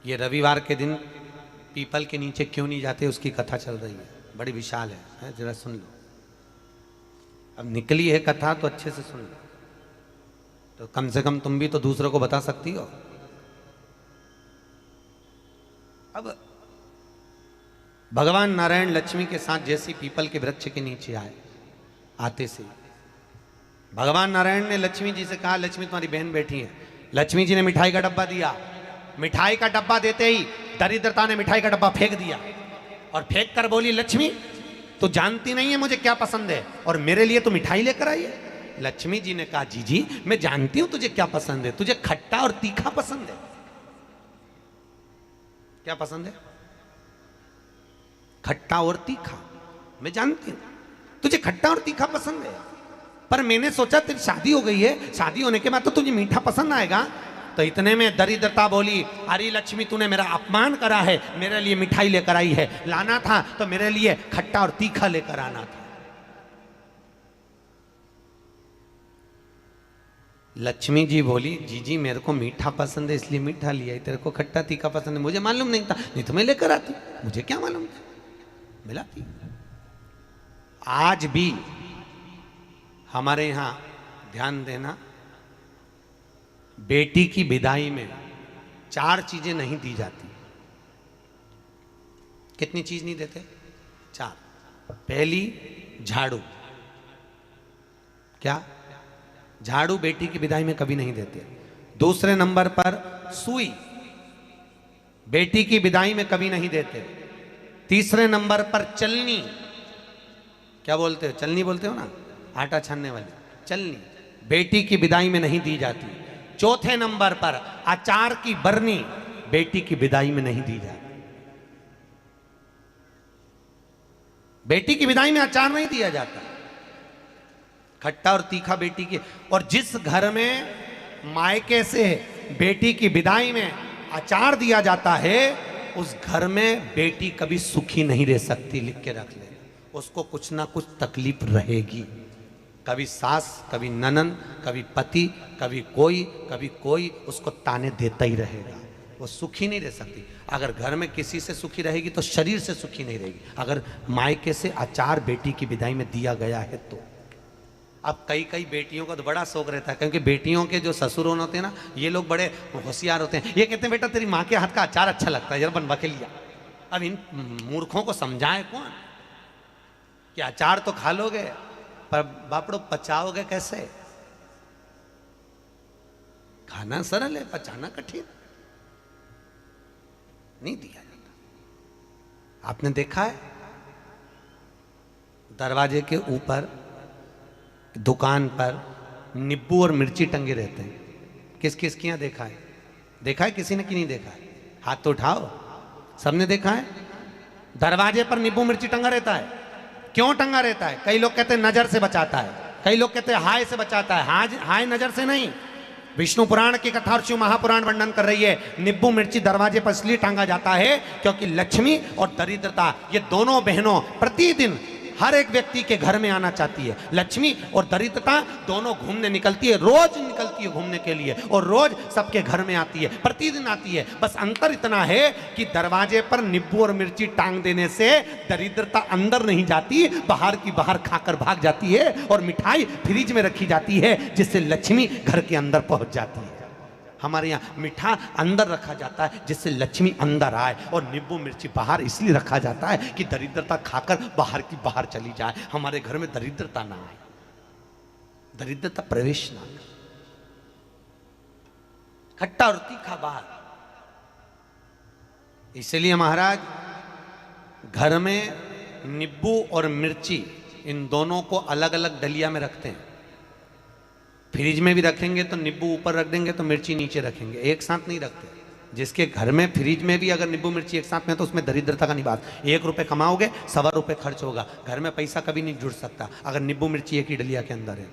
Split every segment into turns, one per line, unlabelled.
ये रविवार के दिन पीपल के नीचे क्यों नहीं जाते, उसकी कथा चल रही है, बड़ी विशाल है, जरा सुन लो। अब निकली है कथा तो अच्छे से सुन लो, तो कम से कम तुम भी तो दूसरों को बता सकती हो। अब भगवान नारायण लक्ष्मी के साथ जैसी पीपल के वृक्ष के नीचे आए, आते से भगवान नारायण ने लक्ष्मी जी से कहा, लक्ष्मी तुम्हारी बहन बैठी है। लक्ष्मी जी ने मिठाई का डब्बा दिया। मिठाई का डब्बा देते ही दरिद्रता ने मिठाई का डब्बा फेंक दिया और फेंक कर बोली, लक्ष्मी तू जानती नहीं है मुझे क्या पसंद है और मेरे लिए तो मिठाई लेकर आई है। लक्ष्मी जी ने कहा, जी जी मैं जानती हूं तुझे क्या पसंद है, तुझे खट्टा और तीखा पसंद है। क्या पसंद है? खट्टा और तीखा। मैं जानती हूं तुझे खट्टा और तीखा पसंद है, पर मैंने सोचा तेरी शादी हो गई है, शादी होने के बाद तो तुझे मीठा पसंद आएगा। तो इतने में दरिद्रता बोली, अरे लक्ष्मी तूने मेरा अपमान करा है, मेरे लिए मिठाई लेकर आई है, लाना था तो मेरे लिए खट्टा और तीखा लेकर आना था। लक्ष्मी जी बोली, जी जी मेरे को मीठा पसंद है इसलिए मीठा लिया, तेरे को खट्टा तीखा पसंद है मुझे मालूम नहीं था, नहीं तो मैं लेकर आती, मुझे क्या मालूम था, मिलाती। आज भी हमारे यहां ध्यान देना, बेटी की विदाई में 4 चीजें नहीं दी जाती। कितनी चीज नहीं देते? 4। पहली झाड़ू। क्या? झाड़ू बेटी की विदाई में कभी नहीं देते। दूसरे नंबर पर सुई, बेटी की विदाई में कभी नहीं देते। तीसरे नंबर पर चलनी। क्या बोलते हो? चलनी बोलते हो ना, आटा छानने वाली चलनी, बेटी की विदाई में नहीं दी जाती। चौथे नंबर पर अचार की बरनी, बेटी की विदाई में नहीं दी जाती। बेटी की विदाई में अचार नहीं दिया जाता, खट्टा और तीखा बेटी की। और जिस घर में मायके से बेटी की विदाई में अचार दिया जाता है, उस घर में बेटी कभी सुखी नहीं रह सकती। लिख के रख ले, उसको कुछ ना कुछ तकलीफ रहेगी। कभी सास, कभी ननन, कभी पति, कभी कोई उसको ताने देता ही रहेगा, वो सुखी नहीं रह सकती। अगर घर में किसी से सुखी रहेगी तो शरीर से सुखी नहीं रहेगी। अगर मायके से अचार बेटी की विदाई में दिया गया है तो। अब कई बेटियों का तो बड़ा शौक रहता है, क्योंकि बेटियों के जो ससुर होते हैं ना, ये लोग बड़े होशियार होते हैं। ये कहते हैं, बेटा तेरी माँ के हाथ का अचार अच्छा लगता है, जरा बनवा के लिया। अब इन मूर्खों को समझाए कौन कि अचार तो खा लोगे पर बापड़ो पचाओगे कैसे? खाना सरल है, पचाना कठिन। नहीं दिया जाता। आपने देखा है दरवाजे के ऊपर दुकान पर नींबू और मिर्ची टंगे रहते हैं। किस किस के यहां देखा है? देखा है किसी ने कि नहीं देखा है? हाथ तो उठाओ, सबने देखा है। दरवाजे पर नींबू मिर्ची टंगा रहता है। क्यों टंगा रहता है? कई लोग कहते हैं नजर से बचाता है, कई लोग कहते हैं हाय से बचाता है। हाय नजर से नहीं। विष्णु पुराण की कथा और शिव महापुराण वर्णन कर रही है, नींबू मिर्ची दरवाजे पर इसलिए टांगा जाता है क्योंकि लक्ष्मी और दरिद्रता, ये दोनों बहनों प्रतिदिन हर एक व्यक्ति के घर में आना चाहती है। लक्ष्मी और दरिद्रता दोनों घूमने निकलती है, रोज निकलती है घूमने के लिए, और रोज सबके घर में आती है, प्रतिदिन आती है। बस अंतर इतना है कि दरवाजे पर नींबू और मिर्ची टांग देने से दरिद्रता अंदर नहीं जाती, बाहर की बाहर खाकर भाग जाती है, और मिठाई फ्रिज में रखी जाती है जिससे लक्ष्मी घर के अंदर पहुंच जाती है। हमारे यहाँ मीठा अंदर रखा जाता है जिससे लक्ष्मी अंदर आए, और नींबू मिर्ची बाहर इसलिए रखा जाता है कि दरिद्रता खाकर बाहर की बाहर चली जाए, हमारे घर में दरिद्रता ना आए, दरिद्रता प्रवेश ना करे। खट्टा और तीखा बाहर। इसलिए महाराज घर में नींबू और मिर्ची इन दोनों को अलग अलग डलिया में रखते हैं। फ्रिज में भी रखेंगे तो नींबू ऊपर रख देंगे तो मिर्ची नीचे रखेंगे, एक साथ नहीं रखते। जिसके घर में फ्रिज में भी अगर नींबू मिर्ची एक साथ में तो उसमें दरिद्रता का निवास। 1 रुपये कमाओगे, 1.25 रुपये खर्च होगा। घर में पैसा कभी नहीं जुड़ सकता अगर नींबू मिर्ची एक ही डलिया के अंदर है।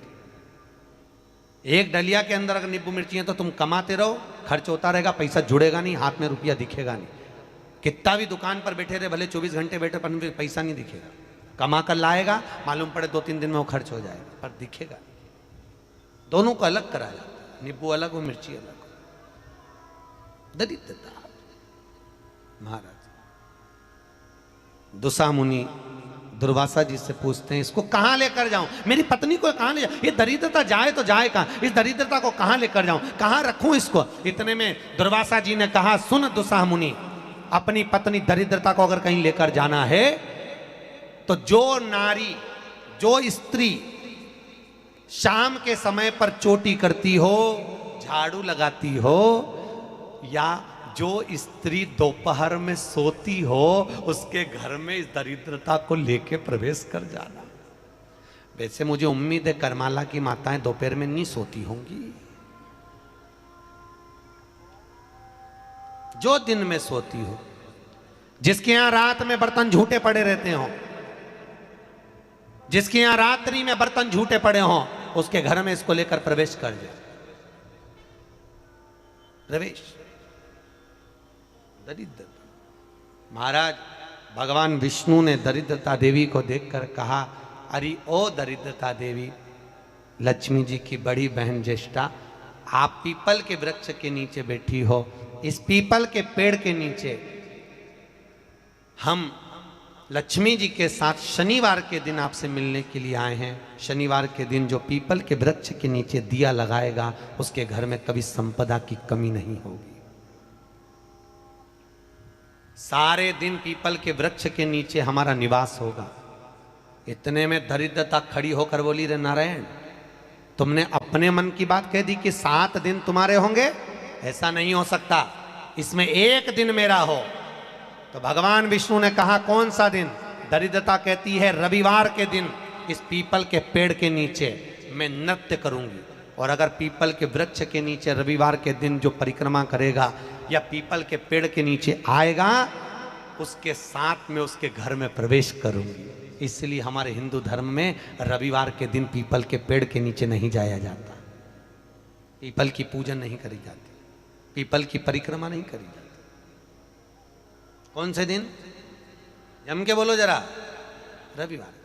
एक डलिया के अंदर अगर नींबू मिर्ची है तो तुम कमाते रहो, खर्च होता रहेगा, पैसा जुड़ेगा नहीं, हाथ में रुपया दिखेगा नहीं। कितना भी दुकान पर बैठे रहे, भले 24 घंटे बैठे, पर पैसा नहीं दिखेगा। कमा कर लाएगा, मालूम पड़े 2-3 दिन में वो खर्च हो जाएगा, पर दिखेगा। दोनों को अलग कराया, नींबू अलग हो, मिर्ची अलग हो। दरिद्रता। महाराज दुसा मुनि दुर्वासा जी से पूछते हैं, इसको कहां लेकर जाऊं, मेरी पत्नी को कहां ले जाऊं, ये दरिद्रता जाए तो जाए कहां, इस दरिद्रता को कहां लेकर जाऊं, कहां रखूं इसको। इतने में दुर्वासा जी ने कहा, सुन दुसा मुनि, अपनी पत्नी दरिद्रता को अगर कहीं लेकर जाना है तो जो नारी, जो स्त्री शाम के समय पर चोटी करती हो, झाड़ू लगाती हो, या जो स्त्री दोपहर में सोती हो, उसके घर में इस दरिद्रता को लेके प्रवेश कर जाना। वैसे मुझे उम्मीद है करमाला की माताएं दोपहर में नहीं सोती होंगी, जो दिन में सोती हो, जिसके यहां रात में बर्तन झूठे पड़े रहते हो, जिसके यहां रात्रि में बर्तन झूठे पड़े हो, उसके घर में इसको लेकर प्रवेश कर जाए। प्रवेश दरिद्र। महाराज भगवान विष्णु ने दरिद्रता देवी को देखकर कहा, अरे ओ दरिद्रता देवी, लक्ष्मी जी की बड़ी बहन ज्येष्ठा, आप पीपल के वृक्ष के नीचे बैठी हो, इस पीपल के पेड़ के नीचे हम लक्ष्मी जी के साथ शनिवार के दिन आपसे मिलने के लिए आए हैं। शनिवार के दिन जो पीपल के वृक्ष के नीचे दिया लगाएगा, उसके घर में कभी संपदा की कमी नहीं होगी। सारे दिन पीपल के वृक्ष के नीचे हमारा निवास होगा। इतने में दरिद्रता खड़ी होकर बोली, रे नारायण, तुमने अपने मन की बात कह दी कि 7 दिन तुम्हारे होंगे, ऐसा नहीं हो सकता, इसमें एक दिन मेरा हो। तो भगवान विष्णु ने कहा, कौन सा दिन? दरिद्रता कहती है, रविवार के दिन इस पीपल के पेड़ के नीचे मैं नृत्य करूंगी, और अगर पीपल के वृक्ष के नीचे रविवार के दिन जो परिक्रमा करेगा या पीपल के पेड़ के नीचे आएगा, उसके साथ में उसके घर में प्रवेश करूंगी। इसलिए हमारे हिंदू धर्म में रविवार के दिन पीपल के पेड़ के नीचे नहीं जाया जाता, पीपल की पूजन नहीं करी जाती, पीपल की परिक्रमा नहीं करी जाती। कौन से दिन? जम के बोलो जरा, रविवार।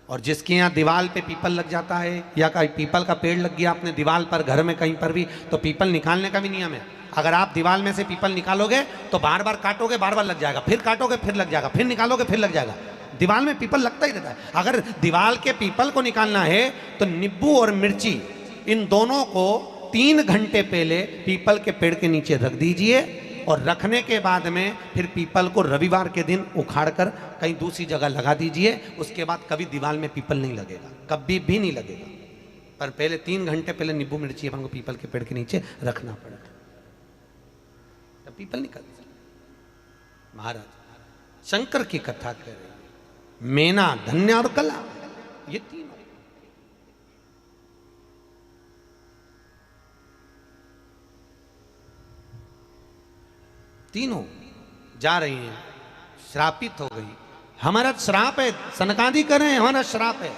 और जिसके यहाँ दीवार पे पीपल लग जाता है, या कहीं पीपल का पेड़ लग गया अपने दीवार पर, घर में कहीं पर भी, तो पीपल निकालने का भी नियम है। अगर आप दीवार में से पीपल निकालोगे तो बार बार काटोगे, बार बार लग जाएगा, फिर काटोगे फिर लग जाएगा, फिर निकालोगे फिर लग जाएगा। दीवार में पीपल लगता ही रहता है। अगर दीवार के पीपल को निकालना है तो नींबू और मिर्ची, इन दोनों को 3 घंटे पहले पीपल के पेड़ के नीचे रख दीजिए, और रखने के बाद में फिर पीपल को रविवार के दिन उखाड़कर कहीं दूसरी जगह लगा दीजिए। उसके बाद कभी दीवार में पीपल नहीं लगेगा, कभी भी नहीं लगेगा। पर पहले 3 घंटे पहले नींबू मिर्ची अपन को पीपल के पेड़ के नीचे रखना पड़ेगा, तब पीपल निकल। महाराज शंकर की कथा कह रही है, मेना, धन्य और कला, ये 3 तीनों जा रही हैं, श्रापित हो गई। हमारा श्राप है, सनकादि कर रहे हैं, हमारा श्राप है,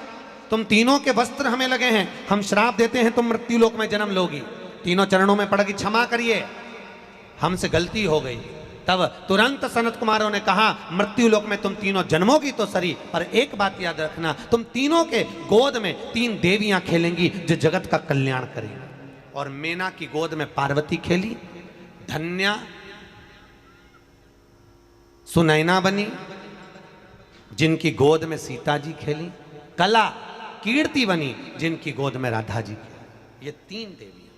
तुम तीनों के वस्त्र हमें लगे हैं, हम श्राप देते हैं, तुम मृत्यु लोक में जन्म लोगी। तीनों चरणों में पड़ गई, क्षमा करिए, हमसे गलती हो गई। तब तुरंत सनत कुमारों ने कहा, मृत्यु लोक में तुम तीनों जन्मोगी तो सरी, पर एक बात याद रखना, तुम तीनों के गोद में 3 देवियां खेलेंगी जो जगत का कल्याण करेंगी। और मेना की गोद में पार्वती खेली, धन्या सुनैना बनी, जिनकी गोद में सीता जी खेली, कला कीर्ति बनी, जिनकी गोद में राधा जी खेली। ये 3 देवियां।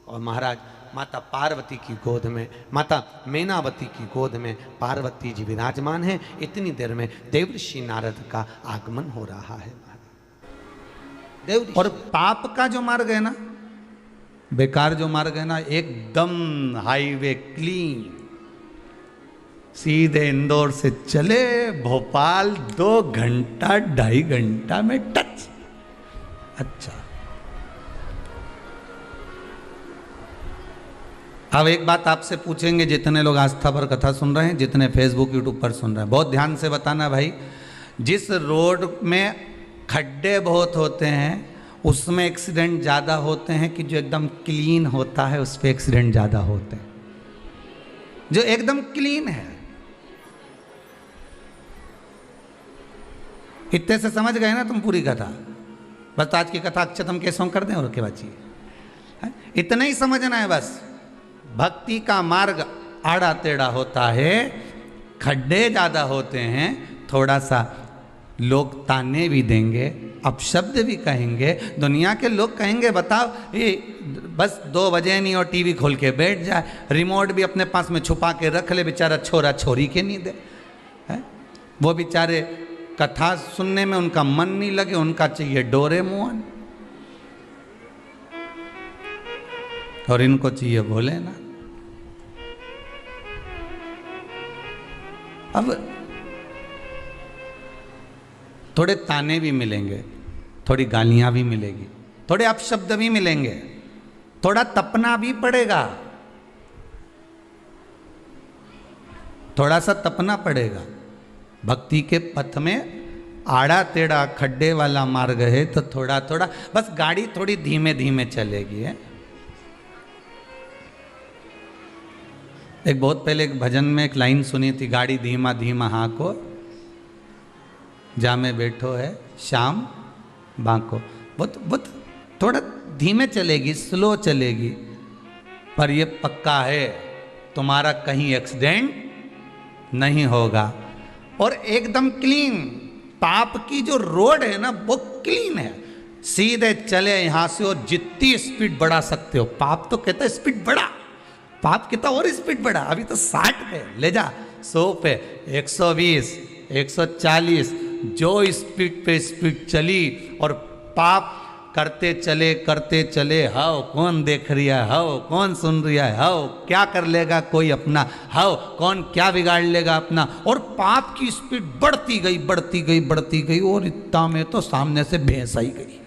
और महाराज माता पार्वती की गोद में, माता मेनावती की गोद में पार्वती जी विराजमान हैं। इतनी देर में देवर्षि नारद का आगमन हो रहा है।
और पाप का जो मार्ग है ना, बेकार जो मार्ग है ना, एकदम हाईवे क्लीन, सीधे इंदौर से चले भोपाल 2 घंटा 2.5 घंटा में टच। अच्छा, अब एक बात आपसे पूछेंगे, जितने लोग आस्था पर कथा सुन रहे हैं, जितने फेसबुक यूट्यूब पर सुन रहे हैं, बहुत ध्यान से बताना भाई। जिस रोड में खड्डे बहुत होते हैं उसमें एक्सीडेंट ज़्यादा होते हैं कि जो एकदम क्लीन होता है उस पर एक्सीडेंट ज़्यादा होते हैं? जो एकदम क्लीन है, इतने से समझ गए ना तुम पूरी कथा। बस आज की कथा अक्षतम केसों कर दें और क्या बात, इतना ही समझना है बस। भक्ति का मार्ग आड़ा टेढ़ा होता है, खड्डे ज़्यादा होते हैं, थोड़ा सा लोग ताने भी देंगे, अपशब्द भी कहेंगे, दुनिया के लोग कहेंगे बताओ ये बस 2 बजे नहीं और टीवी खोल के बैठ जाए, रिमोट भी अपने पास में छुपा के रख ले, बेचारा छोरा छोरी के नहीं दे है? वो बेचारे कथा सुनने में उनका मन नहीं लगे, उनका चाहिए डोरेमोन और इनको चाहिए भोलेनाथ। अब थोड़े ताने भी मिलेंगे, थोड़ी गालियां भी मिलेगी, थोड़े अपशब्द भी मिलेंगे, थोड़ा तपना भी पड़ेगा, थोड़ा सा तपना पड़ेगा। भक्ति के पथ में आड़ा टेढ़ा खड्डे वाला मार्ग है तो थोड़ा थोड़ा बस गाड़ी थोड़ी धीमे धीमे चलेगी है। एक बहुत पहले एक भजन में एक लाइन सुनी थी, गाड़ी धीमा धीमा हाँको जा में बैठो है शाम बांको। बहुत थोड़ा धीमे चलेगी, स्लो चलेगी, पर ये पक्का है तुम्हारा कहीं एक्सीडेंट नहीं होगा। और एकदम क्लीन, पाप की जो रोड है ना वो क्लीन है, सीधे चले यहां से और जितनी स्पीड बढ़ा सकते हो। पाप तो कहता है स्पीड बढ़ा, पाप कहता और स्पीड बढ़ा, अभी तो 60 पे ले जा, 100 पे, 120, 140, जो स्पीड पे स्पीड चली और पाप करते चले, हाओ कौन देख रहा है, हाओ कौन सुन रहा है, हाओ क्या कर लेगा कोई अपना, हाओ कौन क्या बिगाड़ लेगा अपना। और पाप की स्पीड बढ़ती गई और इतना में तो सामने से भैंस आई गई।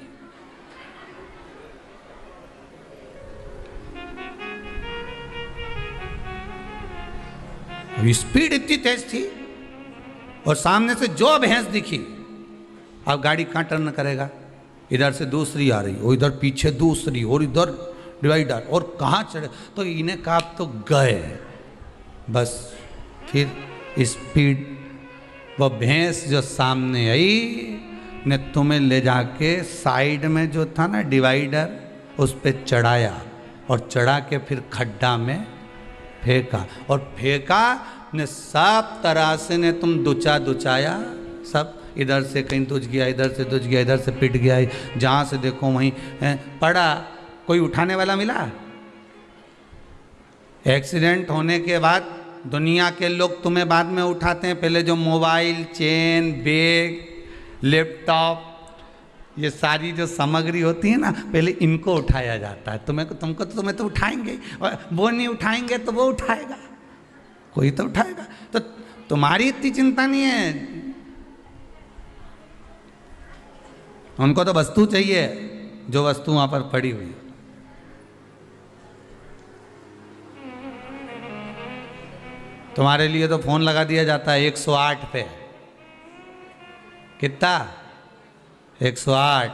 स्पीड इतनी तेज थी और सामने से जो भैंस दिखी, अब गाड़ी कहां टर्न करेगा, इधर से दूसरी आ रही, और इधर पीछे दूसरी, और इधर डिवाइडर, और कहाँ चढ़े। तो इन्हें कहा तो गए बस। फिर स्पीड वो भैंस जो सामने आई ने तुम्हें ले जाके साइड में जो था ना डिवाइडर, उस पर चढ़ाया और चढ़ा के फिर खड्डा में फेंका, और फेंका ने सब तरह से ने तुम दुचाया, सब इधर से कहीं दुज गया, इधर से दुज गया, इधर से पिट गया, जहाँ से देखो वहीं पड़ा। कोई उठाने वाला मिला? एक्सीडेंट होने के बाद दुनिया के लोग तुम्हें बाद में उठाते हैं, पहले जो मोबाइल, चेन, बैग, लैपटॉप, ये सारी जो सामग्री होती है ना, पहले इनको उठाया जाता है। तुम्हें तो उठाएंगे, वो नहीं उठाएंगे तो वो उठाएगा, कोई तो उठाएगा। तो तुम्हारी इतनी चिंता नहीं है, उनको तो वस्तु चाहिए, जो वस्तु वहां पर पड़ी हुई है। तुम्हारे लिए तो फोन लगा दिया जाता है 108 पे, कितना 108।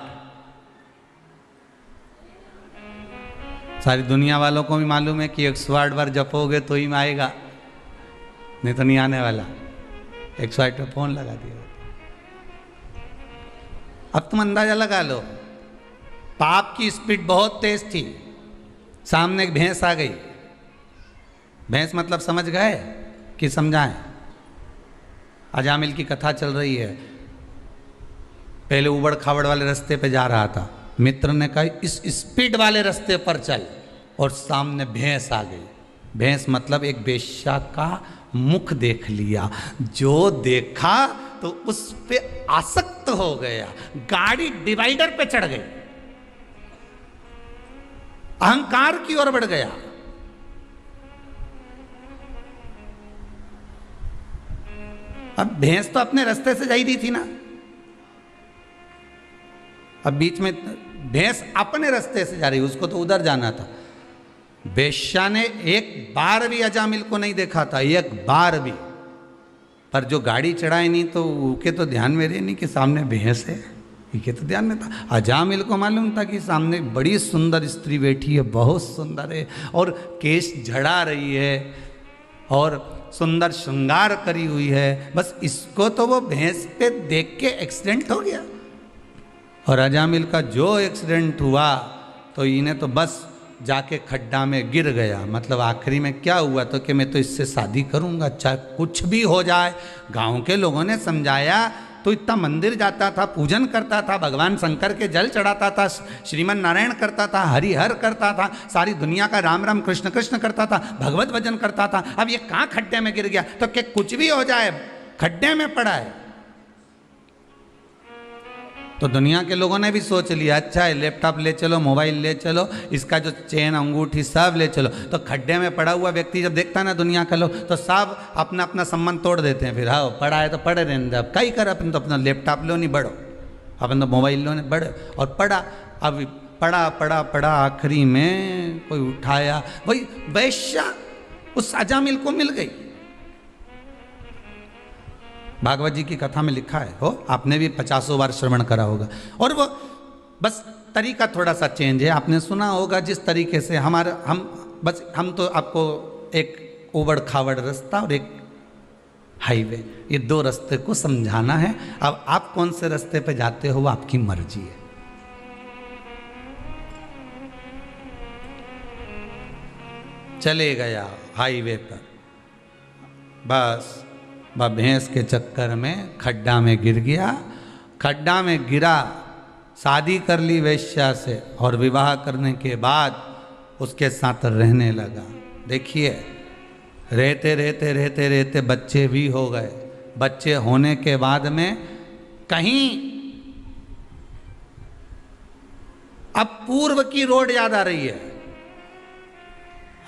सारी दुनिया वालों को भी मालूम है कि 108 बार जपोगे तो ही में आएगा, नहीं तो नहीं आने वाला। 108 पे फोन लगा दिया। अब तुम अंदाजा लगा लो, पाप की स्पीड बहुत तेज थी, सामने एक भैंस आ गई। भैंस मतलब समझ गए कि समझाएं? अजामिल की कथा चल रही है, पहले उबड़ खाबड़ वाले रास्ते पे जा रहा था, मित्र ने कहा इस स्पीड वाले रास्ते पर चल, और सामने भैंस आ गई। भैंस मतलब एक बेश्या का मुख देख लिया, जो देखा तो उस पे आसक्त हो गया, गाड़ी डिवाइडर पे चढ़ गई, अहंकार की ओर बढ़ गया। अब भैंस तो अपने रास्ते से जा ही रही थी ना, अब बीच में भैंस अपने रास्ते से जा रही, उसको तो उधर जाना था। बेश्या ने एक बार भी अजामिल को नहीं देखा था, एक बार भी, पर जो गाड़ी चढ़ाई नहीं तो उनके तो ध्यान में रहे नहीं कि सामने भैंस है, इनके तो ध्यान में था। अजामिल को मालूम था कि सामने बड़ी सुंदर स्त्री बैठी है, बहुत सुंदर है, और केश झड़ा रही है और सुंदर श्रृंगार करी हुई है, बस इसको तो वो भैंस पे देख के एक्सीडेंट हो गया। और अजामिल का जो एक्सीडेंट हुआ तो इन्हें तो बस जाके खड्डा में गिर गया। मतलब आखिरी में क्या हुआ तो कि मैं तो इससे शादी करूंगा चाहे कुछ भी हो जाए। गांव के लोगों ने समझाया तो इतना मंदिर जाता था, पूजन करता था, भगवान शंकर के जल चढ़ाता था, श्रीमन नारायण करता था, हरिहर करता था, सारी दुनिया का राम राम कृष्ण कृष्ण करता था, भगवत भजन करता था। अब ये कहाँ खड्डे में गिर गया तो कि कुछ भी हो जाए खड्डे में पड़ा है। तो दुनिया के लोगों ने भी सोच लिया अच्छा है, लैपटॉप ले चलो, मोबाइल ले चलो, इसका जो चेन अंगूठी सब ले चलो। तो खड्डे में पड़ा हुआ व्यक्ति जब देखता है ना दुनिया का लोग, तो सब अपना अपना संबंध तोड़ देते हैं। फिर हाँ पड़ा है तो पड़े रहने दे, अब कई कर, अपन तो अपना लैपटॉप लो नहीं बढ़ो, अपन तो मोबाइल लो नहीं बढ़ो। और पड़ा, अब पड़ा पड़ा पड़ा, आखिरी में कोई उठाया, वही वैश्या उस अजामिल को मिल गई। भागवत जी की कथा में लिखा है, हो आपने भी 50 बार श्रवण करा होगा। और वो बस तरीका थोड़ा सा चेंज है। आपने सुना होगा जिस तरीके से हम तो आपको एक उबड़ खाबड़ रास्ता और एक हाईवे, ये दो रास्ते को समझाना है। अब आप कौन से रास्ते पे जाते हो वो आपकी मर्जी है। चले गया हाईवे पर, बस भैंस के चक्कर में खड्डा में गिर गया। खड्डा में गिरा, शादी कर ली वेश्या से और विवाह करने के बाद उसके साथ रहने लगा। देखिए रहते रहते रहते रहते बच्चे भी हो गए। बच्चे होने के बाद में कहीं अब पूर्व की रोड याद आ रही है।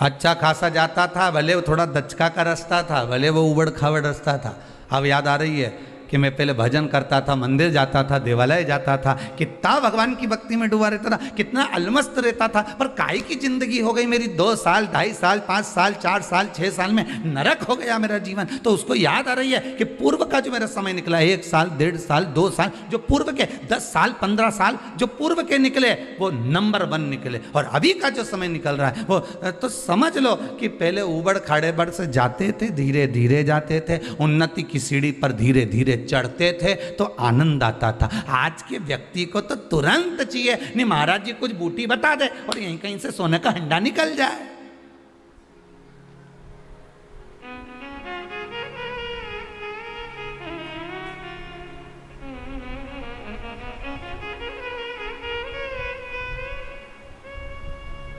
अच्छा खासा जाता था, भले वो थोड़ा दचका का रास्ता था, भले वो उबड़ खाबड़ रास्ता था। अब याद आ रही है कि मैं पहले भजन करता था, मंदिर जाता था, देवालय जाता था, कितना भगवान की भक्ति में डूबा रहता था, कितना अलमस्त रहता था। पर काहे की जिंदगी हो गई मेरी 2 साल, 2.5 साल, 5 साल, 4 साल, 6 साल में नरक हो गया मेरा जीवन। तो उसको याद आ रही है कि पूर्व का जो मेरा समय निकला, 1 साल, 1.5 साल, 2 साल, जो पूर्व के 10 साल, 15 साल जो पूर्व के निकले वो नंबर 1 निकले। और अभी का जो समय निकल रहा है वो तो समझ लो कि पहले उबड़ खाड़े बड़ से जाते थे, धीरे धीरे जाते थे, उन्नति की सीढ़ी पर धीरे धीरे चढ़ते थे तो आनंद आता था। आज के व्यक्ति को तो तुरंत चाहिए, नहीं महाराज जी कुछ बूटी बता दे और यहीं कहीं से सोने का हंडा निकल जाए।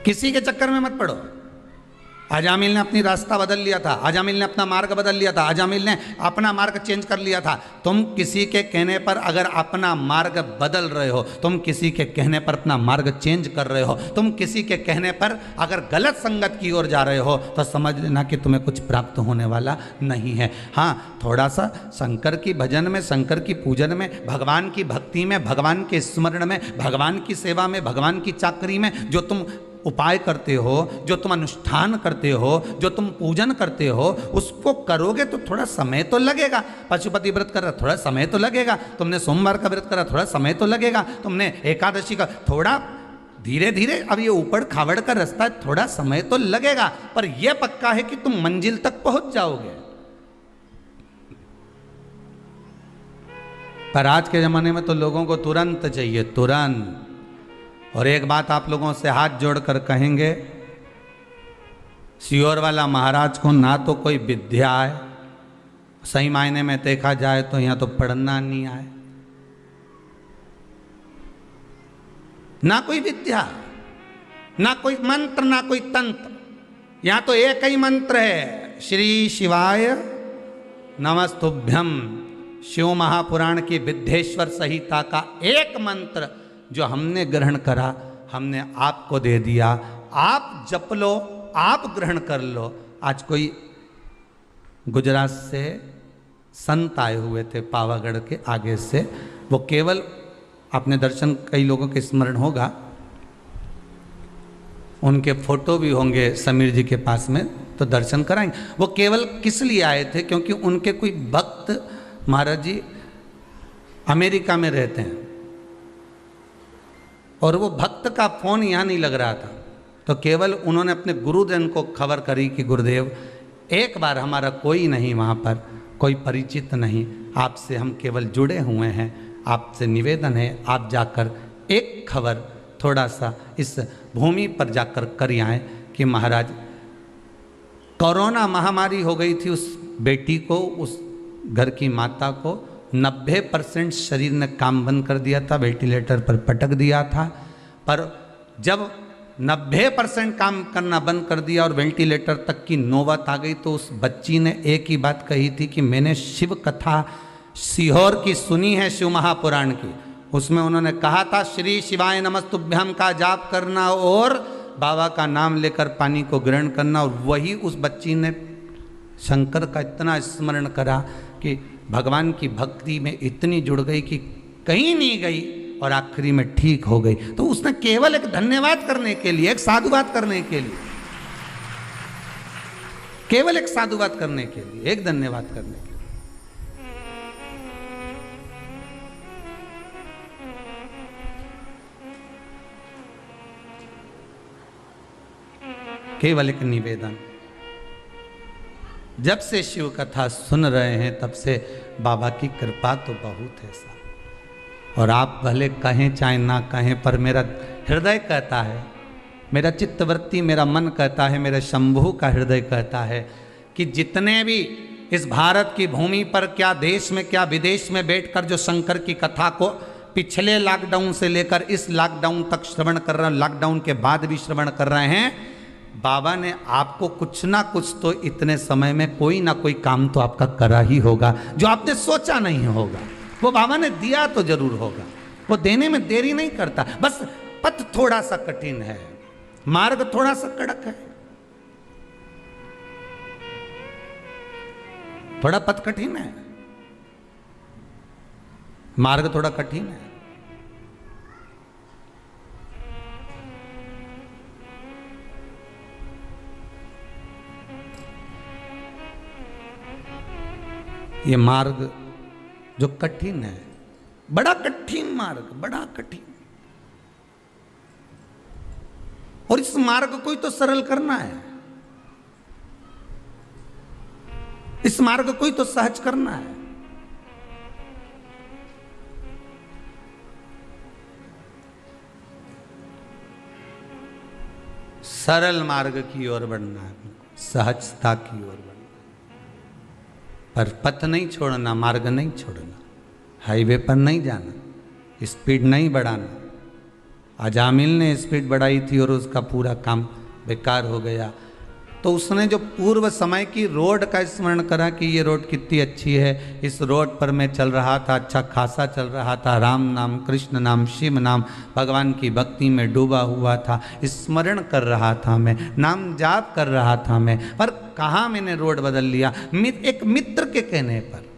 किसी के चक्कर में मत पड़ो। अजामिल ने अपनी रास्ता बदल लिया था, अजामिल ने अपना मार्ग बदल लिया था, अजामिल ने अपना मार्ग चेंज कर लिया था। तुम किसी के कहने पर अगर अपना मार्ग बदल रहे हो, तुम किसी के कहने पर अपना मार्ग चेंज कर रहे हो, तुम किसी के कहने पर अगर गलत संगत की ओर जा रहे हो तो समझ लेना कि तुम्हें कुछ प्राप्त होने वाला नहीं है। हाँ, थोड़ा सा शंकर की भजन में, शंकर की पूजन में, भगवान की भक्ति में, भगवान के स्मरण में, भगवान की सेवा में, भगवान की चाकरी में जो तुम उपाय करते हो, जो तुम अनुष्ठान करते हो, जो तुम पूजन करते हो, उसको करोगे तो थोड़ा समय तो लगेगा। पशुपति व्रत कर रहा, थोड़ा समय तो लगेगा। तुमने सोमवार का व्रत करा, थोड़ा समय तो लगेगा। तुमने एकादशी का, थोड़ा धीरे धीरे, अब ये ऊपर खावड़ का रास्ता है, थोड़ा समय तो लगेगा, पर यह पक्का है कि तुम मंजिल तक पहुंच जाओगे। पर आज के जमाने में तो लोगों को तुरंत चाहिए, तुरंत। और एक बात आप लोगों से हाथ जोड़कर कहेंगे, सियोर वाला महाराज को ना तो कोई विद्या है, सही मायने में देखा जाए तो यहाँ तो पढ़ना नहीं आए, ना कोई विद्या, ना कोई मंत्र, ना कोई तंत्र। यहाँ तो एक ही मंत्र है, श्री शिवाय नमस्तुभ्यम। शिव महापुराण की विद्येश्वर संहिता का एक मंत्र जो हमने ग्रहण करा, हमने आपको दे दिया, आप जप लो, आप ग्रहण कर लो। आज कोई गुजरात से संत आए हुए थे पावागढ़ के आगे से, वो केवल, आपने दर्शन, कई लोगों के स्मरण होगा, उनके फोटो भी होंगे समीर जी के पास में, तो दर्शन कराएंगे। वो केवल किस लिए आए थे, क्योंकि उनके कोई भक्त महाराज जी अमेरिका में रहते हैं और वो भक्त का फोन यहाँ नहीं लग रहा था, तो केवल उन्होंने अपने गुरुजन को खबर करी कि गुरुदेव एक बार हमारा कोई नहीं वहाँ पर, कोई परिचित नहीं, आपसे हम केवल जुड़े हुए हैं, आपसे निवेदन है आप जाकर एक खबर थोड़ा सा इस भूमि पर जाकर कर आए कि महाराज कोरोना महामारी हो गई थी उस बेटी को, उस घर की माता को 90% शरीर ने काम बंद कर दिया था, वेंटिलेटर पर पटक दिया था। पर जब 90% काम करना बंद कर दिया और वेंटिलेटर तक की नौबत आ गई तो उस बच्ची ने एक ही बात कही थी कि मैंने शिव कथा सीहोर की सुनी है, शिव महापुराण की। उसमें उन्होंने कहा था श्री शिवाय नमस्तुभ्यम का जाप करना और बाबा का नाम लेकर पानी को ग्रहण करना। और वही उस बच्ची ने शंकर का इतना स्मरण करा कि भगवान की भक्ति में इतनी जुड़ गई कि कहीं नहीं गई और आखिरी में ठीक हो गई। तो उसने केवल एक धन्यवाद करने के लिए, एक साधुवाद करने के लिए, केवल एक साधुवाद करने के लिए, एक धन्यवाद करने के लिए, केवल एक निवेदन। जब से शिव कथा सुन रहे हैं तब से बाबा की कृपा तो बहुत है साहब। और आप भले कहें चाहे ना कहें, पर मेरा हृदय कहता है, मेरा चित्तवृत्ति, मेरा मन कहता है, मेरे शंभू का हृदय कहता है कि जितने भी इस भारत की भूमि पर, क्या देश में क्या विदेश में बैठकर जो शंकर की कथा को पिछले लॉकडाउन से लेकर इस लॉकडाउन तक श्रवण कर रहे हैं, लॉकडाउन के बाद भी श्रवण कर रहे हैं, बाबा ने आपको कुछ ना कुछ तो इतने समय में कोई ना कोई काम तो आपका करा ही होगा जो आपने सोचा नहीं होगा। वो बाबा ने दिया तो जरूर होगा, वो देने में देरी नहीं करता। बस पथ थोड़ा सा कठिन है, मार्ग थोड़ा सा कड़क है, थोड़ा पथ कठिन है, मार्ग थोड़ा कठिन है। ये मार्ग जो कठिन है, बड़ा कठिन मार्ग, बड़ा कठिन, और इस मार्ग को ही तो सरल करना है, इस मार्ग को ही तो सहज करना है। सरल मार्ग की ओर बढ़ना है, सहजता की ओर बढ़ना, पर पथ नहीं छोड़ना, मार्ग नहीं छोड़ना, हाईवे पर नहीं जाना, स्पीड नहीं बढ़ाना। अजामिल ने स्पीड बढ़ाई थी और उसका पूरा काम बेकार हो गया। तो उसने जो पूर्व समय की रोड का स्मरण करा कि ये रोड कितनी अच्छी है, इस रोड पर मैं चल रहा था, अच्छा खासा चल रहा था, राम नाम, कृष्ण नाम, शिव नाम, भगवान की भक्ति में डूबा हुआ था, स्मरण कर रहा था मैं, नाम जाप कर रहा था मैं, पर कहाँ मैंने रोड बदल लिया, एक मित्र के कहने पर।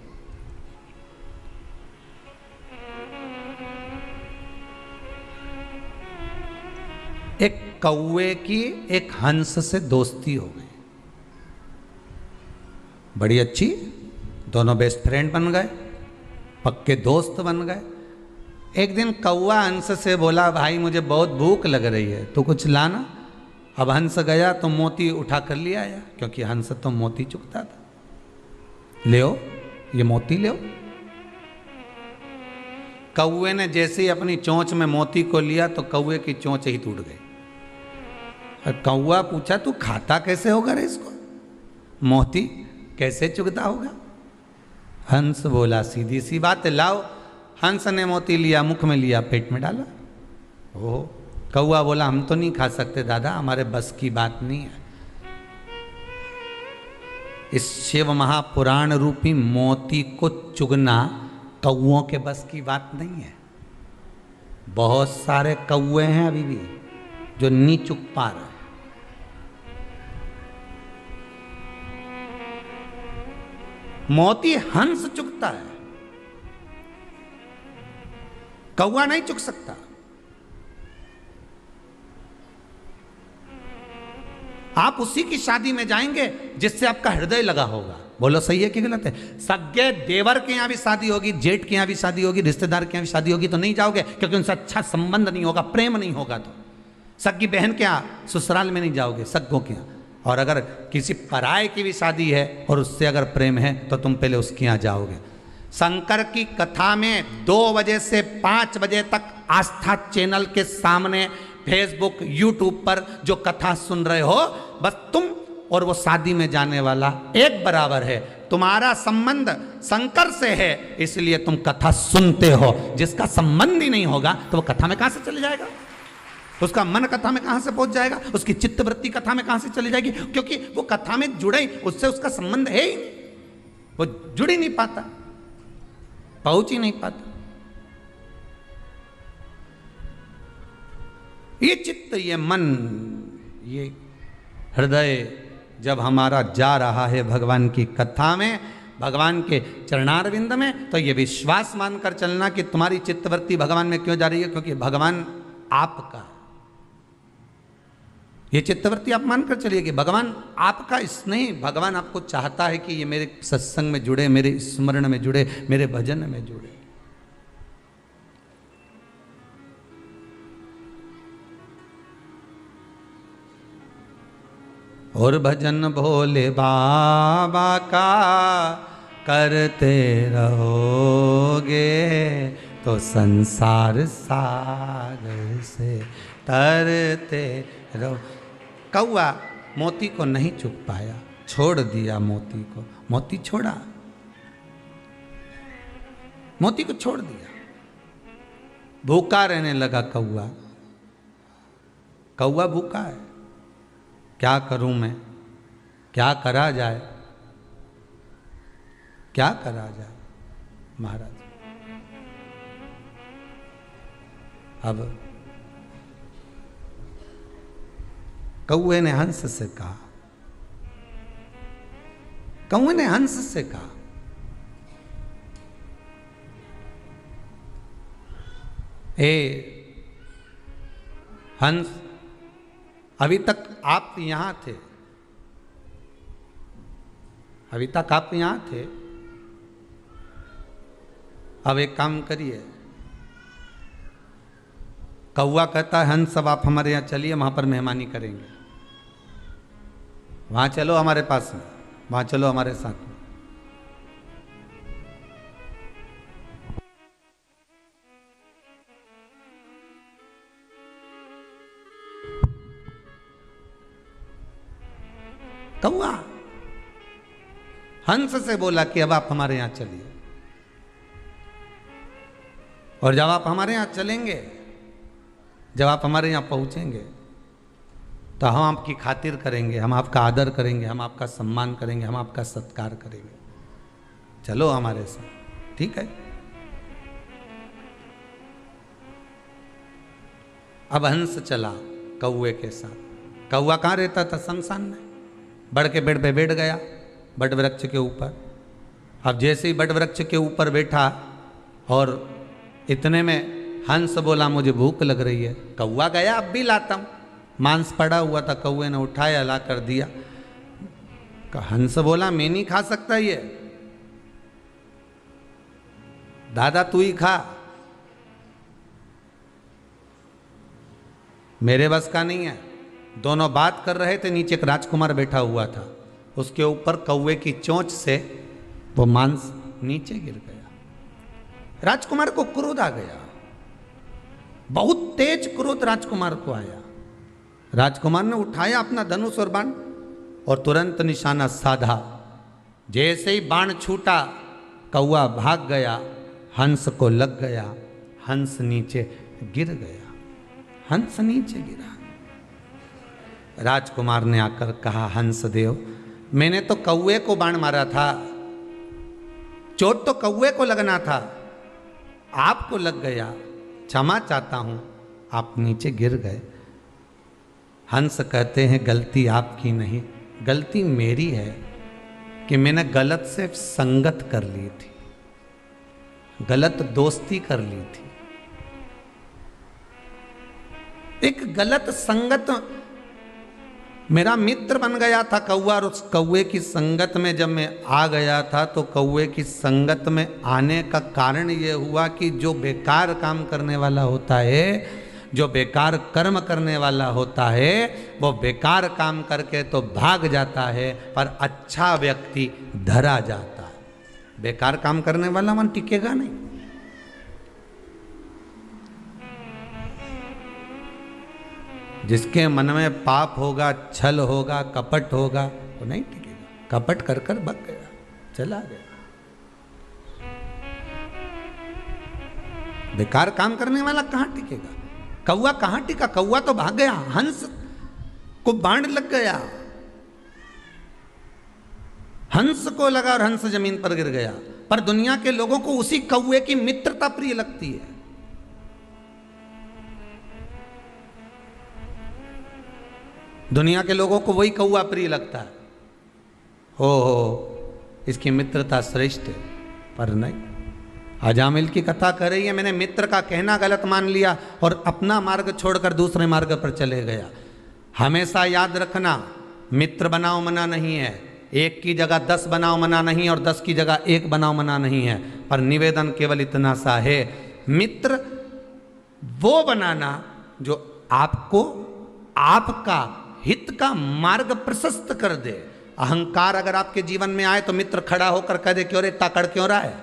एक कौवे की एक हंस से दोस्ती हो गई, बड़ी अच्छी, दोनों बेस्ट फ्रेंड बन गए, पक्के दोस्त बन गए। एक दिन कौवा हंस से बोला, भाई मुझे बहुत भूख लग रही है, तो कुछ लाना। अब हंस गया तो मोती उठा कर ले आया, क्योंकि हंस तो मोती चुगता था। ले ये मोती ले। कौवे ने जैसे ही अपनी चोंच में मोती को लिया तो कौवे की चोंच ही टूट गई। कौवा पूछा, तू खाता कैसे होगा रे इसको, मोती कैसे चुगता होगा? हंस बोला, सीधी सी बात है, लाओ। हंस ने मोती लिया, मुख में लिया, पेट में डाला। ओह, कौवा बोला, हम तो नहीं खा सकते दादा, हमारे बस की बात नहीं है। इस शिव महापुराण रूपी मोती को चुगना कौओं के बस की बात नहीं है। बहुत सारे कौवे हैं अभी भी जो नहीं चुग पा रहे। मोती हंस चुगता है, कौवा नहीं चुग सकता। आप उसी की शादी में जाएंगे जिससे आपका हृदय लगा होगा। बोलो सही है कि गलत है? सगे देवर के यहां भी शादी होगी, जेठ के यहां भी शादी होगी, रिश्तेदार के यहां भी शादी होगी तो नहीं जाओगे, क्योंकि उनसे अच्छा संबंध नहीं होगा, प्रेम नहीं होगा। तो सगी बहन के यहां ससुराल में नहीं जाओगे, सग्गों के यहां। और अगर किसी पराये की भी शादी है और उससे अगर प्रेम है तो तुम पहले उसके यहां जाओगे। शंकर की कथा में 2 बजे से 5 बजे तक आस्था चैनल के सामने फेसबुक यूट्यूब पर जो कथा सुन रहे हो, बस तुम और वो शादी में जाने वाला एक बराबर है। तुम्हारा संबंध शंकर से है, इसलिए तुम कथा सुनते हो। जिसका संबंध ही नहीं होगा तो वो कथा में कहां से चले जाएगा? उसका मन कथा में कहां से पहुंच जाएगा? उसकी चित्तवृत्ति कथा में कहां से चली जाएगी? क्योंकि वो कथा में जुड़े, उससे उसका संबंध है ही नहीं, वो जुड़ ही नहीं पाता, पहुंच ही नहीं पाता। ये चित्त, ये मन, ये हृदय जब हमारा जा रहा है भगवान की कथा में, भगवान के चरणारविंद में, तो ये विश्वास मानकर चलना कि तुम्हारी चित्तवृत्ति भगवान में क्यों जा रही है, क्योंकि भगवान आपका। ये चित्तवृत्ति आप मानकर चलिए कि भगवान आपका स्नेह, भगवान आपको चाहता है कि ये मेरे सत्संग में जुड़े, मेरे स्मरण में जुड़े, मेरे भजन में जुड़े। और भजन भोले बाबा का करते रहोगे तो संसार सागर से तरते रहो। कौआ मोती को नहीं चुग पाया, छोड़ दिया मोती को, मोती छोड़ा, मोती को छोड़ दिया, भूखा रहने लगा कौआ। कौआ भूखा है, क्या करूं मैं, क्या करा जाए, क्या करा जाए महाराज। अब कौए ने हंस से कहा, कौए ने हंस से कहा, ए हंस, अभी तक आप यहां थे, अभी तक आप यहां थे, अब एक काम करिए। कौआ कहता है हंस, अब आप हमारे यहाँ चलिए, वहां पर मेहमानी करेंगे, वहां चलो हमारे पास में, वहां चलो हमारे साथ में। कौआ हंस से बोला कि अब आप हमारे यहां चलिए, और जब आप हमारे यहां चलेंगे, जब आप हमारे यहां पहुंचेंगे, तो हम आपकी खातिर करेंगे, हम आपका आदर करेंगे, हम आपका सम्मान करेंगे, हम आपका सत्कार करेंगे, चलो हमारे साथ, ठीक है। अब हंस चला कौए के साथ। कौआ कहाँ रहता था? शमशान में। बड़ के पेड़ पे बैठ गया, बट वृक्ष के ऊपर। अब जैसे ही बट वृक्ष के ऊपर बैठा, और इतने में हंस बोला मुझे भूख लग रही है। कौआ गया, अब भी लाता हूं। मांस पड़ा हुआ था, कौए ने उठाया, ला कर दिया। हंस बोला मैं नहीं खा सकता ये, दादा तू ही खा, मेरे बस का नहीं है। दोनों बात कर रहे थे, नीचे एक राजकुमार बैठा हुआ था, उसके ऊपर कौवे की चोंच से वो मांस नीचे गिर गया। राजकुमार को क्रोध आ गया, बहुत तेज क्रोध राजकुमार को आया। राजकुमार ने उठाया अपना धनुष और बाण और तुरंत निशाना साधा। जैसे ही बाण छूटा, कौवा भाग गया, हंस को लग गया, हंस नीचे गिर गया, हंस नीचे गिरा। राजकुमार ने आकर कहा, हंस देव, मैंने तो कौवे को बाण मारा था, चोट तो कौवे को लगना था, आपको लग गया, क्षमा चाहता हूं, आप नीचे गिर गए। हंस कहते हैं गलती आपकी नहीं, गलती मेरी है कि मैंने गलत से संगत कर ली थी, गलत दोस्ती कर ली थी। एक गलत संगत, मेरा मित्र बन गया था कौवा, और उस कौवे की संगत में जब मैं आ गया था, तो कौवे की संगत में आने का कारण ये हुआ कि जो बेकार काम करने वाला होता है, जो बेकार कर्म करने वाला होता है, वो बेकार काम करके तो भाग जाता है, पर अच्छा व्यक्ति धरा जाता है। बेकार काम करने वाला मन टिकेगा नहीं। जिसके मन में पाप होगा, छल होगा, कपट होगा, वो नहीं टिकेगा। कपट कर कर भग गया, चला गया। बेकार काम करने वाला कहां टिकेगा? कौवा कहां टिका? कौवा तो भाग गया, हंस को बाण लग गया, हंस को लगा और हंस जमीन पर गिर गया। पर दुनिया के लोगों को उसी कौवे की मित्रता प्रिय लगती है। दुनिया के लोगों को वही कौवा प्रिय लगता है। हो इसकी मित्रता श्रेष्ठ है, पर नहीं। अजामिल की कथा कर रही है, मैंने मित्र का कहना गलत मान लिया और अपना मार्ग छोड़कर दूसरे मार्ग पर चले गया। हमेशा याद रखना, मित्र बनाओ मना नहीं है, एक की जगह 10 बनाओ मना नहीं, और 10 की जगह 1 बनाओ मना नहीं है। पर निवेदन केवल इतना सा है, मित्र वो बनाना जो आपको आपका हित का मार्ग प्रशस्त कर दे। अहंकार अगर आपके जीवन में आए तो मित्र खड़ा होकर कह दे, क्यों रे इतना कड़ क्यों रहा है,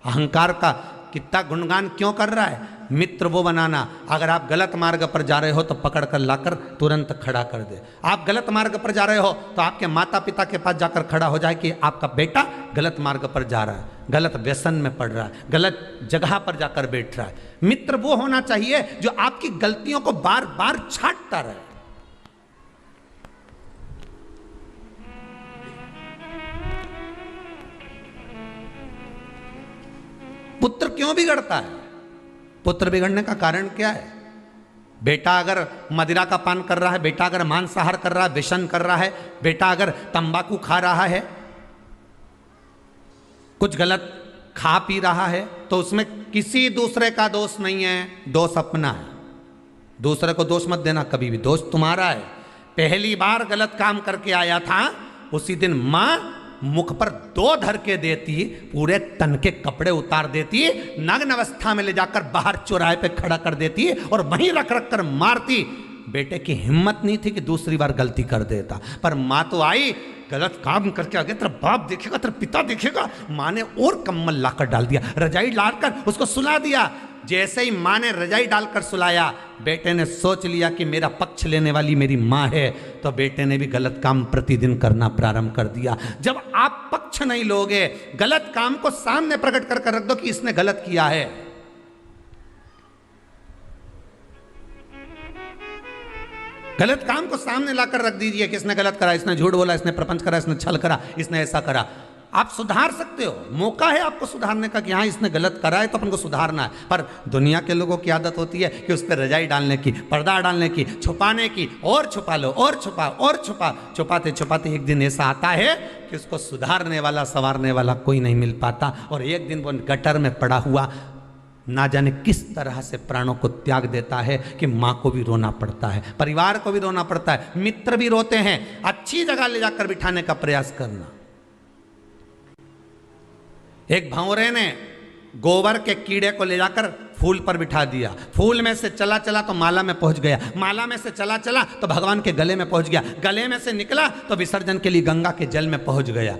अहंकार का कितना गुणगान क्यों कर रहा है। मित्र वो बनाना, अगर आप गलत मार्ग पर जा रहे हो तो पकड़ कर लाकर तुरंत खड़ा कर दे। आप गलत मार्ग पर जा रहे हो तो आपके माता पिता के पास जाकर खड़ा हो जाए कि आपका बेटा गलत मार्ग पर जा रहा है, गलत व्यसन में पड़ रहा है, गलत जगह पर जाकर बैठ रहा है। मित्र वो होना चाहिए जो आपकी गलतियों को बार बार छांटता रहे। पुत्र क्यों बिगड़ता है? पुत्र बिगड़ने का कारण क्या है? बेटा अगर मदिरा का पान कर रहा है, बेटा अगर मांसाहार कर रहा है, व्यसन कर रहा है, बेटा अगर तंबाकू खा रहा है, कुछ गलत खा पी रहा है, तो उसमें किसी दूसरे का दोष नहीं है, दोष अपना है। दूसरे को दोष मत देना कभी भी, दोष तुम्हारा है। पहली बार गलत काम करके आया था, उसी दिन मां मुख पर 2 धर के देती, पूरे तन के कपड़े उतार देती, नग्न अवस्था में ले जाकर बाहर चौराहे पे खड़ा कर देती और वहीं रख रख कर मारती। बेटे की हिम्मत नहीं थी कि दूसरी बार गलती कर देता, पर माँ तो आई, गलत काम करके आ गया, तेरा बाप देखेगा, तेरा पिता देखेगा। माँ ने और कम्बल लाकर डाल दिया, रजाई डालकर उसको सुला दिया। जैसे ही माँ ने रजाई डालकर सुलाया, बेटे ने सोच लिया कि मेरा पक्ष लेने वाली मेरी माँ है, तो बेटे ने भी गलत काम प्रतिदिन करना प्रारंभ कर दिया। जब आप पक्ष नहीं लोगे, गलत काम को सामने प्रकट कर रख दो कि इसने गलत किया है, गलत काम को सामने लाकर रख दीजिए कि इसने गलत करा, इसने झूठ बोला, इसने प्रपंच करा, इसने छल करा, इसने ऐसा करा। आप सुधार सकते हो, मौका है आपको सुधारने का कि हाँ इसने गलत करा है तो अपन को सुधारना है। पर दुनिया के लोगों की आदत होती है कि उस पर रजाई डालने की, पर्दा डालने की, छुपाने की, और छुपा लो, और छुपा, और छुपा। छुपाते छुपाते एक दिन ऐसा आता है कि उसको सुधारने वाला, संवारने वाला कोई नहीं मिल पाता, और एक दिन वो गटर में पड़ा हुआ ना जाने किस तरह से प्राणों को त्याग देता है कि माँ को भी रोना पड़ता है, परिवार को भी रोना पड़ता है, मित्र भी रोते हैं। अच्छी जगह ले जाकर बिठाने का प्रयास करना। एक भंवरे ने गोबर के कीड़े को ले जाकर फूल पर बिठा दिया, फूल में से चला चला तो माला में पहुंच गया, माला में से चला चला तो भगवान के गले में पहुंच गया, गले में से निकला तो विसर्जन के लिए गंगा के जल में पहुंच गया।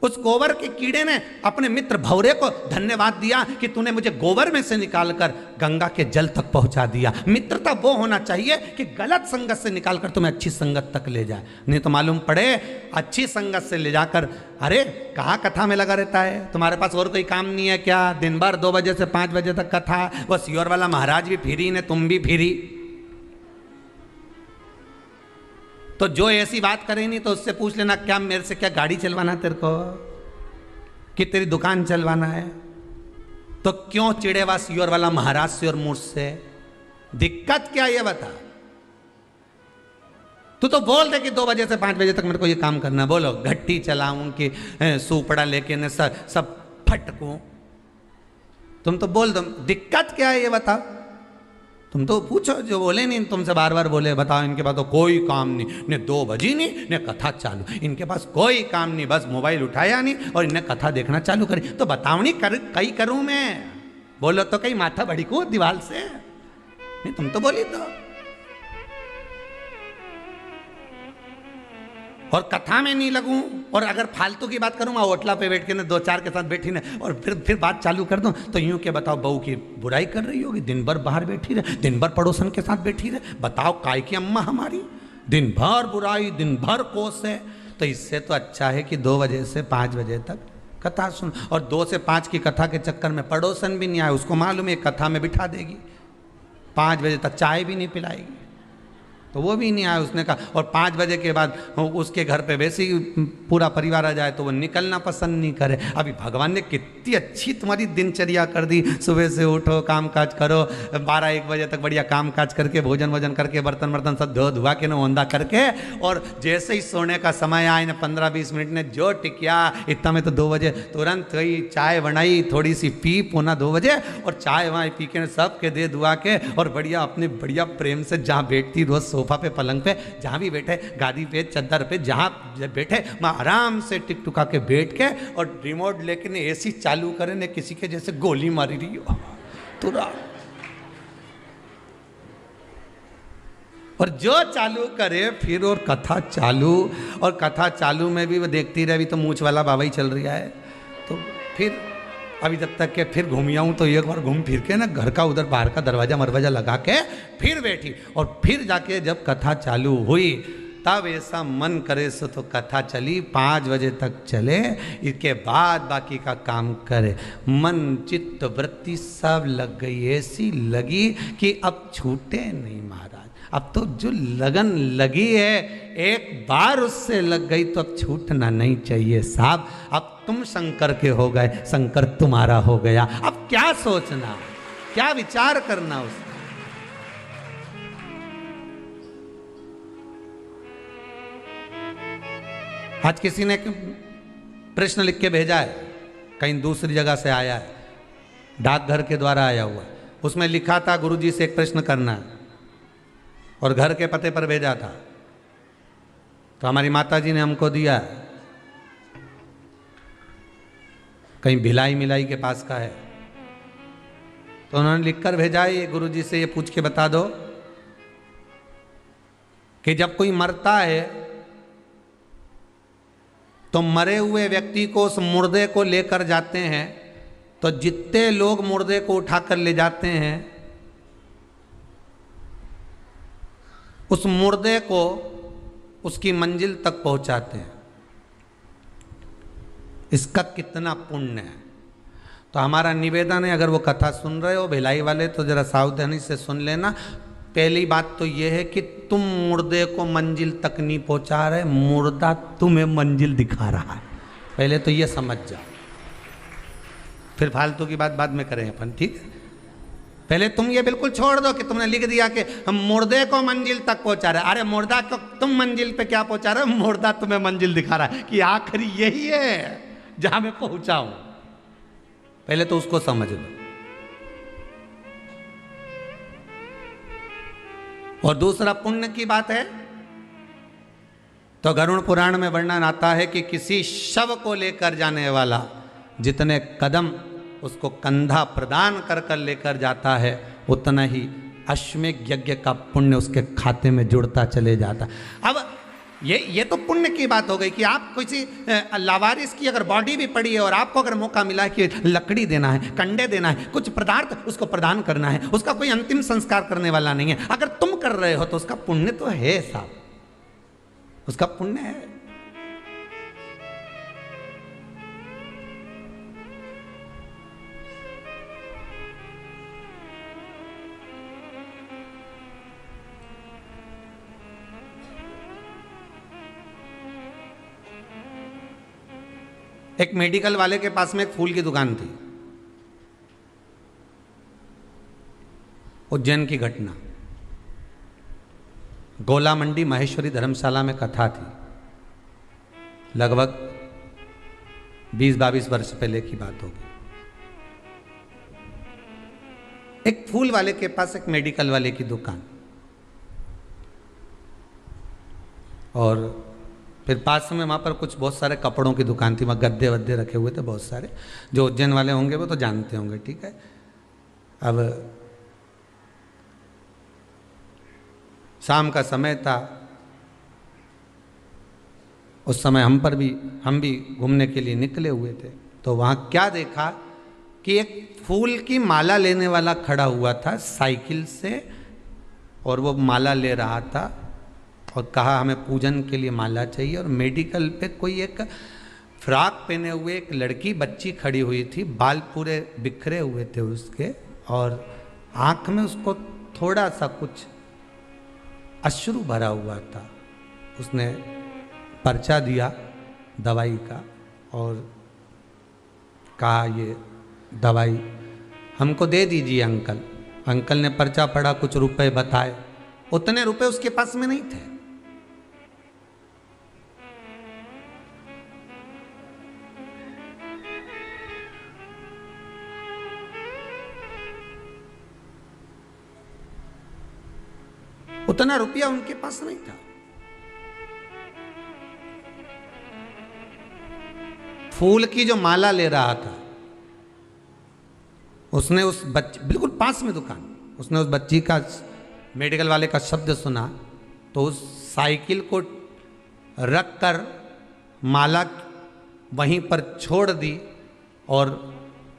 उस गोबर के कीड़े ने अपने मित्र भंवरे को धन्यवाद दिया कि तूने मुझे गोबर में से निकालकर गंगा के जल तक पहुंचा दिया। मित्रता वो होना चाहिए कि गलत संगत से निकालकर तुम्हें अच्छी संगत तक ले जाए। नहीं तो मालूम पड़े अच्छी संगत से ले जाकर, अरे कहाँ कथा में लगा रहता है, तुम्हारे पास और कोई काम नहीं है क्या? दिन भर 2 बजे से 5 बजे तक कथा, वो सियोर वाला महाराज भी फिरी ने, तुम भी फिरी। तो जो ऐसी बात करे नहीं तो उससे पूछ लेना, क्या मेरे से क्या गाड़ी चलवाना तेरे को, कि तेरी दुकान चलवाना है? तो क्यों चिड़ेवा सियोर वाला महाराज से और मुझसे? दिक्कत क्या ये बता। तू तो बोल दे कि 2 बजे से 5 बजे तक मेरे को ये काम करना, बोलो घट्टी चलाऊं कि सूपड़ा लेके न सब फटकूं, तुम तो बोल दो। दिक्कत क्या है ये बताओ। तुम तो पूछो, जो बोले नहीं तुमसे बार बार बोले, बताओ इनके पास तो कोई काम नहीं, ने 2 बजी नहीं ने कथा चालू, इनके पास कोई काम नहीं, बस मोबाइल उठाया नहीं और इन्हें कथा देखना चालू करी। तो बताओ नहीं कई करूं मैं? बोलो तो कई माथा भड़कू दीवार से, नहीं तुम तो बोली तो। और कथा में नहीं लगूं, और अगर फालतू की बात करूं, मैं होटला पे बैठ के ना 2-4 के साथ बैठी ना, और फिर बात चालू कर दूं, तो यूं के बताओ बहू की बुराई कर रही होगी, दिन भर बाहर बैठी रहे, दिन भर पड़ोसन के साथ बैठी रहे, बताओ काय की अम्मा हमारी, दिन भर बुराई, दिन भर कोस है। तो इससे तो अच्छा है कि 2 बजे से 5 बजे तक कथा सुन, और 2 से 5 की कथा के चक्कर में पड़ोसन भी नहीं आए, उसको मालूम है कथा में बिठा देगी, 5 बजे तक चाय भी नहीं पिलाएगी, तो वो भी नहीं आया। उसने कहा, और 5 बजे के बाद उसके घर पे वैसे ही पूरा परिवार आ जाए तो वो निकलना पसंद नहीं करे। अभी भगवान ने कितनी अच्छी तुम्हारी दिनचर्या कर दी, सुबह से उठो, काम काज करो, 12-1 बजे तक बढ़िया काम काज करके, भोजन वोजन करके, बर्तन वर्तन सब धो धुआ के ना ओंधा करके, और जैसे ही सोने का समय आए ना 15-20 मिनट ने जो टिकिया, इतना में तो 2 बजे तुरंत वही चाय बनाई, थोड़ी सी पी, पौना 2 बजे, और चाय वाय पी के सब के दे दुआ के, और बढ़िया अपने बढ़िया प्रेम से जहाँ बैठती रोज सोफा पे, पलंग पे, जहाँ भी बैठे, गादी पे, चद्दर पे, जहाँ बैठे, मैं आराम से टिकटुका के बैठ के, और रिमोट लेके ने एसी चालू करे ने किसी के जैसे गोली मारी रही हो तुरंत, और जो चालू करे फिर, और कथा चालू, और कथा चालू में भी वो देखती रहे, अभी तो मूछ वाला बाबा ही चल रहा है, तो फिर अभी जब तक के फिर घूम आऊँ, तो एक बार घूम फिर के ना घर का उधर बाहर का दरवाजा लगा के फिर बैठी, और फिर जाके जब कथा चालू हुई तब ऐसा मन करे सो तो कथा चली, 5 बजे तक चले, इसके बाद बाकी का काम करे। मन चित्त वृत्ति सब लग गई, ऐसी लगी कि अब छूटे नहीं महाराज, अब तो जो लगन लगी है एक बार उससे लग गई तो अब छूटना नहीं चाहिए साहब। अब तुम शंकर के हो गए, शंकर तुम्हारा हो गया, अब क्या सोचना, क्या विचार करना उसका। आज किसी ने प्रश्न लिख के भेजा है, कहीं दूसरी जगह से आया है, डाकघर के द्वारा आया हुआ है, उसमें लिखा था गुरुजी से एक प्रश्न करना है, और घर के पते पर भेजा था, तो हमारी माता जी ने हमको दिया, कहीं भिलाई मिलाई के पास का है, तो उन्होंने लिखकर भेजा है, ये गुरुजी से ये पूछ के बता दो कि जब कोई मरता है तो मरे हुए व्यक्ति को, उस मुर्दे को लेकर जाते हैं, तो जितने लोग मुर्दे को उठाकर ले जाते हैं, उस मुर्दे को उसकी मंजिल तक पहुंचाते हैं, इसका कितना पुण्य है। तो हमारा निवेदन है, अगर वो कथा सुन रहे हो भिलाई वाले, तो जरा सावधानी से सुन लेना। पहली बात तो ये है कि तुम मुर्दे को मंजिल तक नहीं पहुंचा रहे, मुर्दा तुम्हें मंजिल दिखा रहा है, पहले तो ये समझ जाओ, फिर फालतू की बात बाद में करें अपन, ठीक है। पहले तुम ये बिल्कुल छोड़ दो कि तुमने लिख दिया कि हम मुर्दे को मंजिल तक पहुंचा रहे, अरे मुर्दा को तुम मंजिल पे क्या पहुंचा रहे हो, मुर्दा तुम्हें मंजिल दिखा रहा है कि आखिर यही है जहां मैं पहुंचा हूं, पहले तो उसको समझ लो। और दूसरा पुण्य की बात है, तो गरुड़ पुराण में वर्णन आता है कि किसी शव को लेकर जाने वाला जितने कदम उसको कंधा प्रदान कर कर लेकर जाता है, उतना ही अश्वमेध यज्ञ का पुण्य उसके खाते में जुड़ता चले जाता। अब ये तो पुण्य की बात हो गई कि आप किसी लावारिस की अगर बॉडी भी पड़ी है और आपको अगर मौका मिला है कि लकड़ी देना है, कंडे देना है, कुछ पदार्थ उसको प्रदान करना है, उसका कोई अंतिम संस्कार करने वाला नहीं है, अगर तुम कर रहे हो तो उसका पुण्य तो है साहब, उसका पुण्य है। एक मेडिकल वाले के पास में एक फूल की दुकान थी, उज्जैन की घटना, गोला मंडी महेश्वरी धर्मशाला में कथा थी, लगभग 20-22 वर्ष पहले की बात होगी। एक फूल वाले के पास एक मेडिकल वाले की दुकान, और फिर पास में वहाँ पर कुछ बहुत सारे कपड़ों की दुकान थी, वहाँ गद्दे वद्दे रखे हुए थे बहुत सारे, जो उज्जैन वाले होंगे वो तो जानते होंगे, ठीक है। अब शाम का समय था, उस समय हम भी घूमने के लिए निकले हुए थे। तो वहाँ क्या देखा कि एक फूल की माला लेने वाला खड़ा हुआ था साइकिल से, और वो माला ले रहा था और कहा हमें पूजन के लिए माला चाहिए। और मेडिकल पे कोई एक फ्रॉक पहने हुए एक लड़की बच्ची खड़ी हुई थी, बाल पूरे बिखरे हुए थे उसके, और आँख में उसको थोड़ा सा कुछ अश्रु भरा हुआ था। उसने पर्चा दिया दवाई का और कहा ये दवाई हमको दे दीजिए अंकल। अंकल ने पर्चा पढ़ा, कुछ रुपए बताए, उतने रुपए उसके पास में नहीं थे। उतना रुपया उनके पास नहीं था। फूल की जो माला ले रहा था, उसने उस बच्चे, बिल्कुल पास में दुकान, उसने उस बच्ची का, मेडिकल वाले का शब्द सुना तो उस साइकिल को रख कर माला वहीं पर छोड़ दी और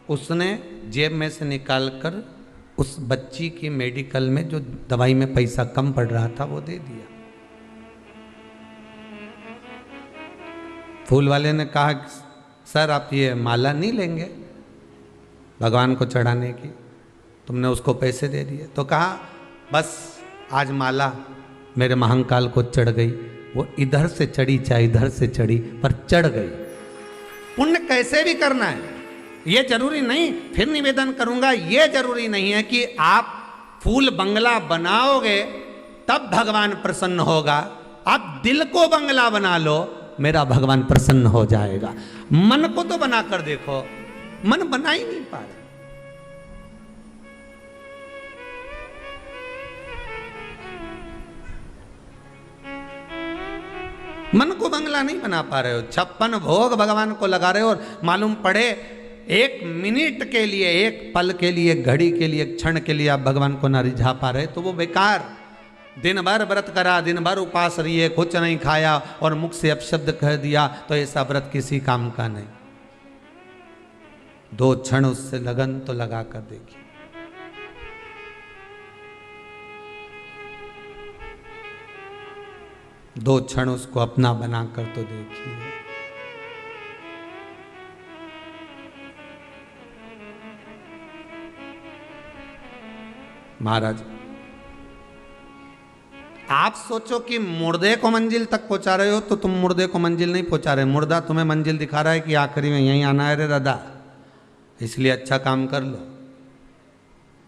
उसने जेब में से निकालकर उस बच्ची की मेडिकल में जो दवाई में पैसा कम पड़ रहा था वो दे दिया। फूल वाले ने कहा सर आप ये माला नहीं लेंगे भगवान को चढ़ाने की, तुमने उसको पैसे दे दिए। तो कहा बस आज माला मेरे महंकाल को चढ़ गई, वो इधर से चढ़ी चाहे इधर से चढ़ी पर चढ़ गई। पुण्य कैसे भी करना है, ये जरूरी नहीं, फिर निवेदन करूंगा, ये जरूरी नहीं है कि आप फूल बंगला बनाओगे तब भगवान प्रसन्न होगा। आप दिल को बंगला बना लो, मेरा भगवान प्रसन्न हो जाएगा। मन को तो बना कर देखो, मन बना ही नहीं पा रहे। मन को बंगला नहीं बना पा रहे हो, 56 भोग भगवान को लगा रहे हो और मालूम पड़े एक मिनट के लिए, एक पल के लिए, एक घड़ी के लिए, एक क्षण के लिए आप भगवान को ना रिझा पा रहे तो वो बेकार। दिन भर व्रत करा, दिन भर उपास रहिए, कुछ नहीं खाया और मुख से अपशब्द कह दिया तो ऐसा व्रत किसी काम का नहीं। 2 क्षण उससे लगन तो लगा कर देखिए। दो क्षण उसको अपना बनाकर तो देखिए। महाराज आप सोचो कि मुर्दे को मंजिल तक पहुंचा रहे हो तो तुम मुर्दे को मंजिल नहीं पहुंचा रहे, मुर्दा तुम्हें मंजिल दिखा रहा है कि आखिरी में यहीं आना है रे दादा, इसलिए अच्छा काम कर लो।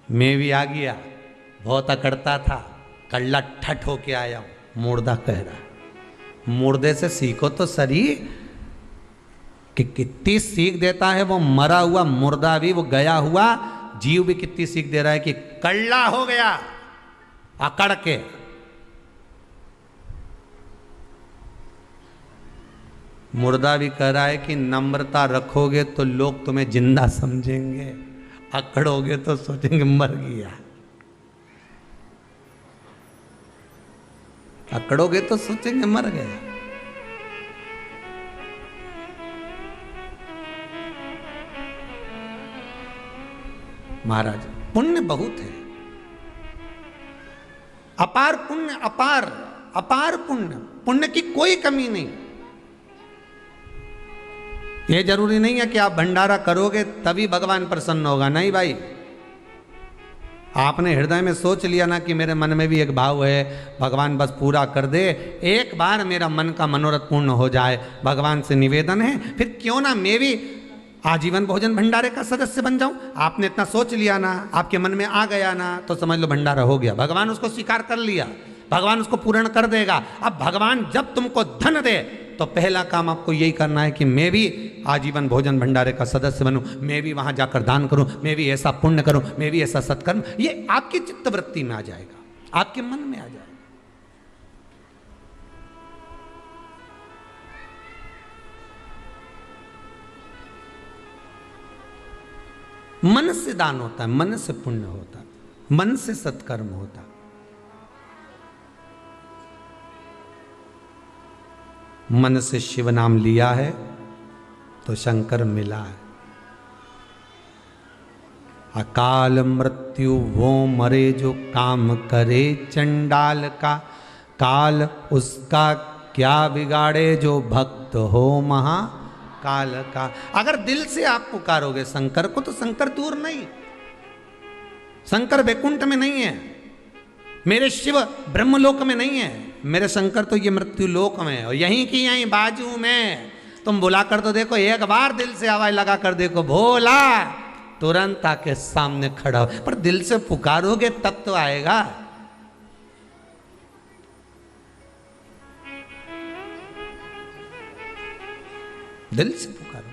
मैं भी आ गया, बहुत अकड़ता था, कल्ला ठट होके आया हूं। मुर्दा कह रहा, मुर्दे से सीखो तो सही कि कितनी सीख देता है वो मरा हुआ मुर्दा भी, वो गया हुआ जीव भी कितनी सीख दे रहा है कि कल्ला हो गया अकड़ के। मुर्दा भी कह रहा है कि नम्रता रखोगे तो लोग तुम्हें जिंदा समझेंगे, अकड़ोगे तो सोचेंगे मर गया। अकड़ोगे तो सोचेंगे मर गया। महाराज पुण्य बहुत है, अपार पुण्य, अपार अपार पुण्य, पुण्य की कोई कमी नहीं। ये जरूरी नहीं है कि आप भंडारा करोगे तभी भगवान प्रसन्न होगा, नहीं भाई। आपने हृदय में सोच लिया ना कि मेरे मन में भी एक भाव है, भगवान बस पूरा कर दे, एक बार मेरा मन का मनोरथ पूर्ण हो जाए, भगवान से निवेदन है, फिर क्यों ना मैं भी आजीवन भोजन भंडारे का सदस्य बन जाऊं। आपने इतना सोच लिया ना, आपके मन में आ गया ना, तो समझ लो भंडारा हो गया, भगवान उसको स्वीकार कर लिया, भगवान उसको पूर्ण कर देगा। अब भगवान जब तुमको धन दे तो पहला काम आपको यही करना है कि मैं भी आजीवन भोजन भंडारे का सदस्य बनूं, मैं भी वहां जाकर दान करूं, मैं भी ऐसा पुण्य करूं, मैं भी ऐसा सत्कर्म। ये आपकी चित्तवृत्ति में आ जाएगा, आपके मन में आ जाएगा। मन से दान होता है, मन से पुण्य होता है, मन से सत्कर्म होता है। मन से शिव नाम लिया है तो शंकर मिला है। अकाल मृत्यु वो मरे जो काम करे चंडाल का, काल उसका क्या बिगाड़े जो भक्त हो महाकाल का। अगर दिल से आप पुकारोगे शंकर को तो शंकर दूर नहीं, शंकर वैकुंठ में नहीं है, मेरे शिव ब्रह्मलोक में नहीं है, मेरे शंकर तो ये मृत्यु लोक में है और यहीं की यहीं बाजू में। तुम बुला कर तो देखो, एक बार दिल से आवाज लगा कर देखो, भोला, तुरंत आके सामने खड़ा हो। पर दिल से पुकारोगे तब तो आएगा। दिल से पुकारो।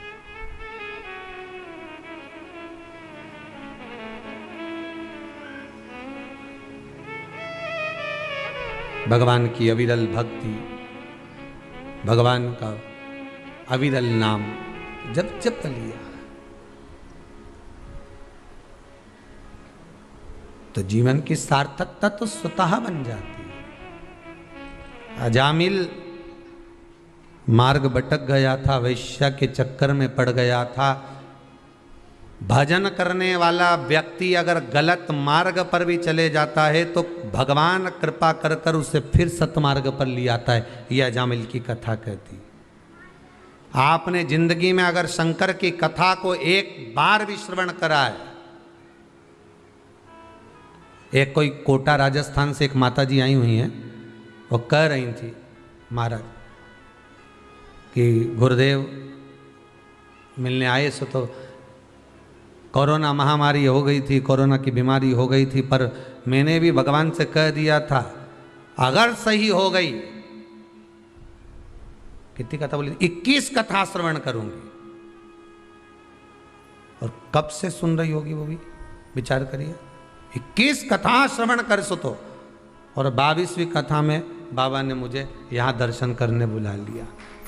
भगवान की अविरल भक्ति, भगवान का अविरल नाम जब जब लिया तो जीवन की सार्थकता तो स्वतः बन जाती है। अजामिल मार्ग भटक गया था, वैश्या के चक्कर में पड़ गया था। भजन करने वाला व्यक्ति अगर गलत मार्ग पर भी चले जाता है तो भगवान कृपा कर कर उसे फिर सतमार्ग पर ले आता है। यह अजामिल की कथा कहती। आपने जिंदगी में अगर शंकर की कथा को एक बार भी श्रवण करा है। एक कोई कोटा राजस्थान से एक माता जी आई हुई हैं, वो कह रही थी महाराज कि गुरुदेव मिलने आए सो तो कोरोना महामारी हो गई थी, कोरोना की बीमारी हो गई थी, पर मैंने भी भगवान से कह दिया था अगर सही हो गई, कितनी कथा बोली, 21 कथा श्रवण करूंगी। और कब से सुन रही होगी वो भी विचार करिए। 21 कथा श्रवण कर सो तो, और 22वीं कथा में बाबा ने मुझे यहां दर्शन करने बुला लिया।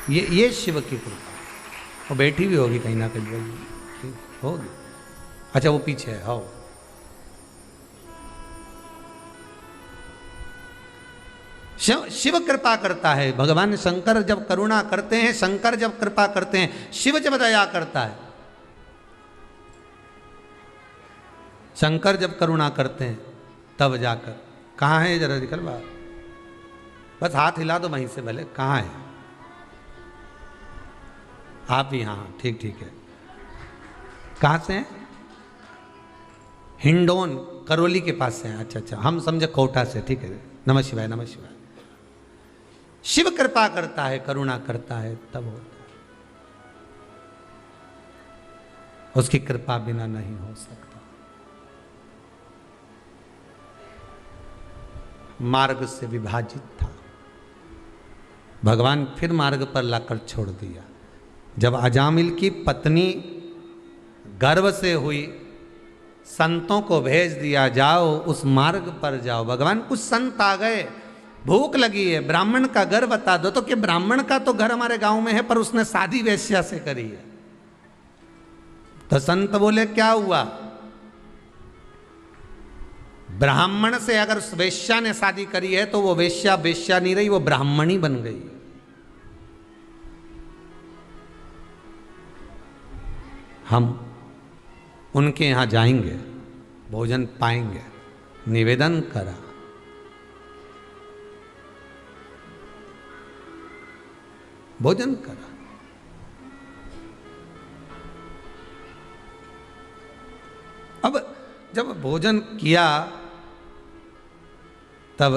ये शिव की कृपा। वो बैठी भी होगी कहीं ना कहीं होगी। अच्छा वो पीछे है। हो शिव कृपा करता है। भगवान शंकर जब करुणा करते हैं, शंकर जब कृपा करते हैं, शिव जब दया करता है, शंकर जब करुणा करते हैं तब जाकर। कहाँ है जरा निकल बाहर, बस हाथ हिला दो वहीं से भले। कहाँ है आप ही? हाँ ठीक ठीक है। कहाँ से हैं? हिंडोन करौली के पास से हैं। अच्छा अच्छा, हम समझे कोटा से। ठीक है, नमः शिवाय नमः शिवाय। शिव कृपा करता है, करुणा करता है तब होता है। उसकी कृपा बिना नहीं हो सकता। मार्ग से विभाजित था, भगवान फिर मार्ग पर लाकर छोड़ दिया। जब अजामिल की पत्नी गर्भ से हुई, संतों को भेज दिया, जाओ उस मार्ग पर जाओ। भगवान कुछ संत आ गए, भूख लगी है, ब्राह्मण का घर बता दो। तो कि ब्राह्मण का तो घर हमारे गांव में है, पर उसने शादी वेश्या से करी है। तो संत बोले क्या हुआ? ब्राह्मण से अगर उस वेश्या ने शादी करी है तो वो वेश्या वेश्या नहीं रही, वो ब्राह्मणी बन गई। हम उनके यहां जाएंगे, भोजन पाएंगे। निवेदन करा, भोजन करा। अब जब भोजन किया तब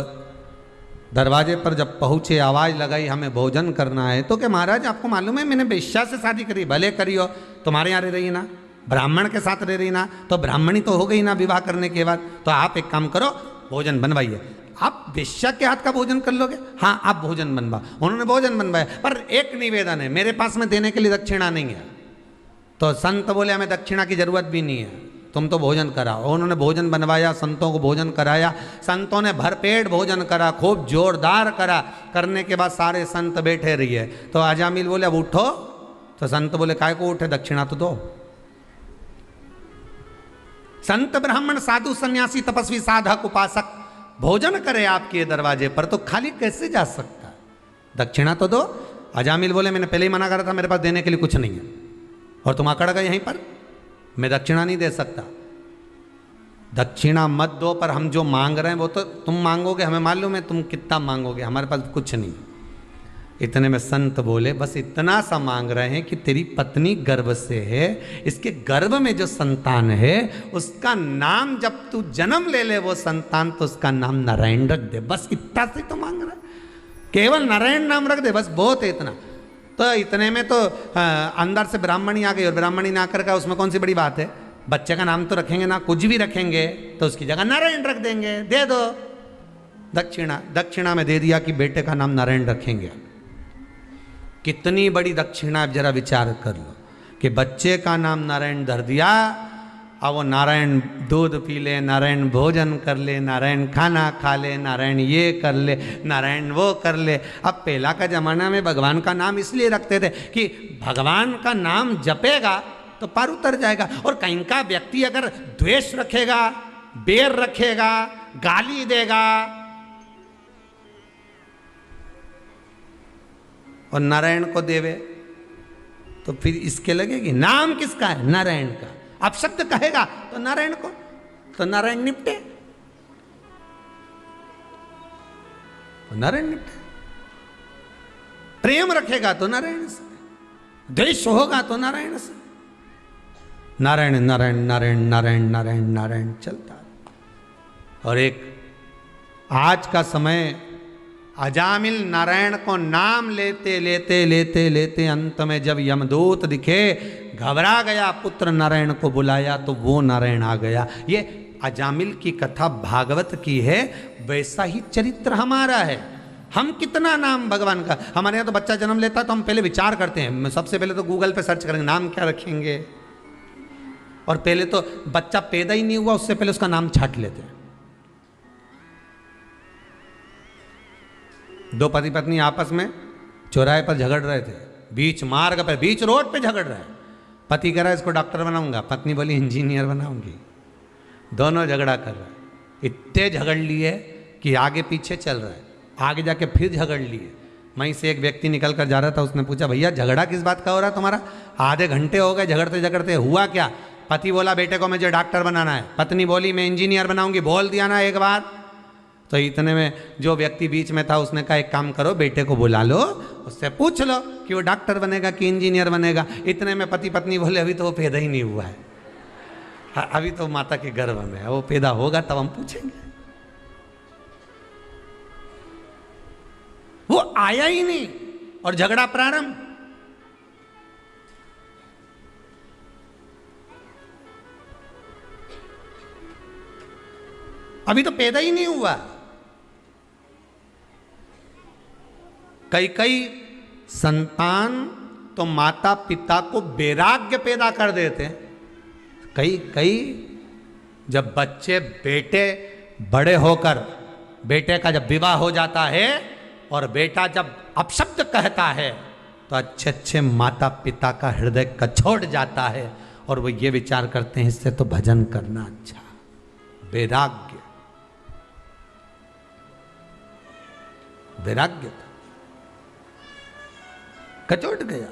दरवाजे पर जब पहुंचे, आवाज लगाई हमें भोजन करना है। तो क्या महाराज आपको मालूम है मैंने वेश्या से शादी करी? भले करी हो, तुम्हारे यहाँ रह रही ना, ब्राह्मण के साथ रह रही ना, तो ब्राह्मणी तो हो गई ना विवाह करने के बाद। तो आप एक काम करो, भोजन बनवाइए। आप वेश्या के हाथ का भोजन कर लोगे? हाँ आप भोजन बनवा। उन्होंने भोजन बनवाया, पर एक निवेदन है, मेरे पास में देने के लिए दक्षिणा नहीं है। तो संत बोले हमें दक्षिणा की जरूरत भी नहीं है, तुम तो भोजन कराओ। उन्होंने भोजन बनवाया, संतों को भोजन कराया। संतों ने भरपेट भोजन करा, खूब जोरदार करा। करने के बाद सारे संत बैठे रहिए। तो अजामिल बोले अब उठो। तो संत बोले काय को उठे, दक्षिणा तो दो। संत ब्राह्मण साधु सन्यासी तपस्वी साधक उपासक भोजन करे आपके दरवाजे पर, तो खाली कैसे जा सकता? दक्षिणा तो दो। अजामिल बोले मैंने पहले ही मना करा था, मेरे पास देने के लिए कुछ नहीं है, और तुम अकड़ गए यहीं पर, मैं दक्षिणा नहीं दे सकता। दक्षिणा मत दो, पर हम जो मांग रहे हैं वो तो तुम मांगोगे, हमें मालूम है तुम कितना मांगोगे, हमारे पास कुछ नहीं। इतने में संत बोले बस इतना सा मांग रहे हैं कि तेरी पत्नी गर्भ से है, इसके गर्भ में जो संतान है उसका नाम जब तू जन्म ले ले वो संतान, तो उसका नाम नारायण रख दे। बस इतना से तो मांग रहा है, केवल नारायण नाम रख दे, बस बहुत है इतना। तो इतने में तो अंदर से ब्राह्मणी आ गई, और ब्राह्मणी ने आकर का उसमें कौन सी बड़ी बात है, बच्चे का नाम तो रखेंगे ना, कुछ भी रखेंगे तो उसकी जगह नारायण रख देंगे, दे दो दक्षिणा। दक्षिणा में दे दिया कि बेटे का नाम नारायण रखेंगे। कितनी बड़ी दक्षिणा, अब जरा विचार कर लो कि बच्चे का नाम नारायण धर दिया, अब वो नारायण दूध पी ले, नारायण भोजन कर ले, नारायण खाना खा ले, नारायण ये कर ले, नारायण वो कर ले। अब पहला का जमाना में भगवान का नाम इसलिए रखते थे कि भगवान का नाम जपेगा तो पार उतर जाएगा, और कहीं का व्यक्ति अगर द्वेष रखेगा, बेर रखेगा, गाली देगा, और नारायण को देवे तो फिर इसके लगेगी। नाम किसका है? नारायण का। अब शब्द कहेगा तो नारायण को, तो नारायण निपटे, नारायण निपटे। प्रेम रखेगा तो नारायण से, द्वेष होगा तो नारायण से। नारायण नारायण नारायण नारायण नारायण नारायण चलता है। और एक आज का समय, अजामिल नारायण को नाम लेते लेते लेते लेते अंत में जब यमदूत दिखे, घबरा गया, पुत्र नारायण को बुलाया तो वो नारायण आ गया। ये अजामिल की कथा भागवत की है, वैसा ही चरित्र हमारा है। हम कितना नाम भगवान का, हमारे यहाँ तो बच्चा जन्म लेता है तो हम पहले विचार करते हैं, सबसे पहले तो गूगल पे सर्च करेंगे नाम क्या रखेंगे, और पहले तो बच्चा पैदा ही नहीं हुआ उससे पहले उसका नाम छाट लेते हैं। दो पति पत्नी आपस में चौराहे पर झगड़ रहे थे, बीच मार्ग पे, बीच रोड पे झगड़ रहे हैं। पति कह रहा है इसको डॉक्टर बनाऊंगा, पत्नी बोली इंजीनियर बनाऊंगी। दोनों झगड़ा कर रहे हैं, इतने झगड़ लिए कि आगे पीछे चल रहा है, आगे जाके फिर झगड़ लिए। वहीं से एक व्यक्ति निकल कर जा रहा था, उसने पूछा भैया झगड़ा किस बात का हो रहा है तुम्हारा? आधे घंटे हो गए झगड़ते झगड़ते, हुआ क्या? पति बोला बेटे को मुझे डॉक्टर बनाना है, पत्नी बोली मैं इंजीनियर बनाऊंगी। बोल दिया ना एक बार। तो इतने में जो व्यक्ति बीच में था उसने कहा एक काम करो, बेटे को बुला लो, उससे पूछ लो कि वो डॉक्टर बनेगा कि इंजीनियर बनेगा। इतने में पति पत्नी बोले अभी तो वो पैदा ही नहीं हुआ है, अभी तो माता के गर्भ में है, वो पैदा होगा तब हम पूछेंगे। वो आया ही नहीं और झगड़ा प्रारंभ। अभी तो पैदा ही नहीं हुआ। कई कई संतान तो माता पिता को वैराग्य पैदा कर देते हैं। कई कई जब बच्चे, बेटे बड़े होकर, बेटे का जब विवाह हो जाता है और बेटा जब अपशब्द कहता है तो अच्छे अच्छे माता पिता का हृदय कछोड़ जाता है और वो ये विचार करते हैं इससे तो भजन करना अच्छा। वैराग्य, वैराग्य कचोट गया।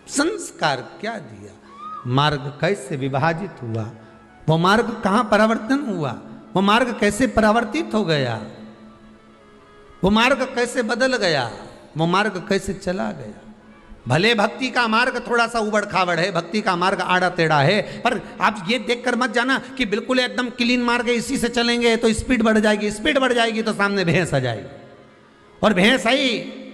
संस्कार क्या दिया, मार्ग कैसे विभाजित हुआ, वो मार्ग कहां परिवर्तन हुआ, वो मार्ग कैसे परिवर्तित हो गया, वो मार्ग कैसे बदल गया, वो मार्ग कैसे चला गया। भले भक्ति का मार्ग थोड़ा सा उबड़ खाबड़ है, भक्ति का मार्ग आड़ा टेढ़ा है, पर आप ये देखकर मत जाना कि बिल्कुल एकदम क्लीन मार्ग है, इसी से चलेंगे तो स्पीड बढ़ जाएगी, स्पीड बढ़ जाएगी तो सामने भैंस आ जाएगी, और भैंस आई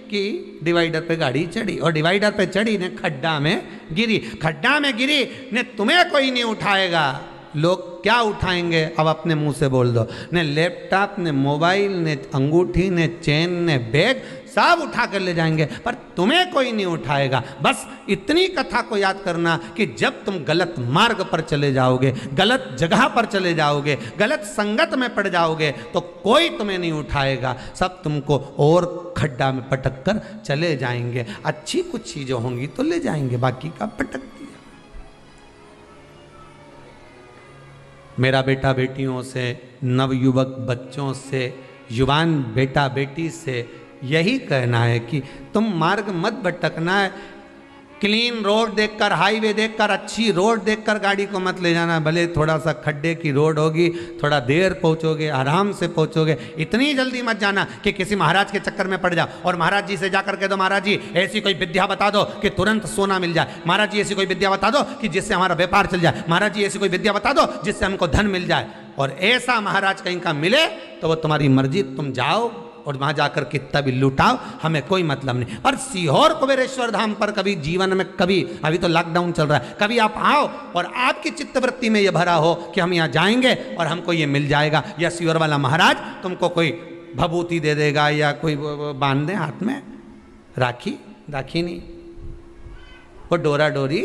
कि डिवाइडर पे गाड़ी चढ़ी, और डिवाइडर पे चढ़ी ने खड्डा में गिरी, खड्डा में गिरी ने तुम्हें कोई नहीं उठाएगा। लोग क्या उठाएंगे अब अपने मुंह से बोल दो, ने लैपटॉप, ने मोबाइल, ने अंगूठी, ने चेन, ने बैग सब उठा कर ले जाएंगे, पर तुम्हें कोई नहीं उठाएगा। बस इतनी कथा को याद करना कि जब तुम गलत मार्ग पर चले जाओगे, गलत जगह पर चले जाओगे, गलत संगत में पड़ जाओगे तो कोई तुम्हें नहीं उठाएगा, सब तुमको और खड्डा में पटक कर चले जाएंगे। अच्छी कुछ चीजें होंगी तो ले जाएंगे, बाकी का पटक दिया। मेरा बेटा बेटियों से, नवयुवक बच्चों से युवान बेटा बेटी से यही कहना है कि तुम मार्ग मत भटकना है। क्लीन रोड देखकर, हाईवे देखकर, अच्छी रोड देखकर गाड़ी को मत ले जाना। भले थोड़ा सा खड्डे की रोड होगी, थोड़ा देर पहुंचोगे, आराम से पहुंचोगे। इतनी जल्दी मत जाना कि किसी महाराज के चक्कर में पड़ जाओ और महाराज जी से जाकर कह दो, महाराज जी ऐसी कोई विद्या बता दो कि तुरंत सोना मिल जाए। महाराज जी ऐसी कोई विद्या बता दो कि जिससे हमारा व्यापार चल जाए। महाराज जी ऐसी कोई विद्या बता दो जिससे हमको धन मिल जाए। और ऐसा महाराज कहीं का मिले तो वो तुम्हारी मर्जी, तुम जाओ और वहां जाकर कितना भी लुटाओ, हमें कोई मतलब नहीं। पर सीहोर कुबेरेश्वर धाम पर कभी जीवन में, कभी, अभी तो लॉकडाउन चल रहा है, कभी आप आओ और आपकी चित्तवृत्ति में ये भरा हो कि हम यहाँ जाएंगे और हमको ये मिल जाएगा, या सीहोर वाला महाराज तुमको कोई भभूति दे देगा या कोई बांध दे हाथ में राखी, राखी नहीं, वो डोरा डोरी।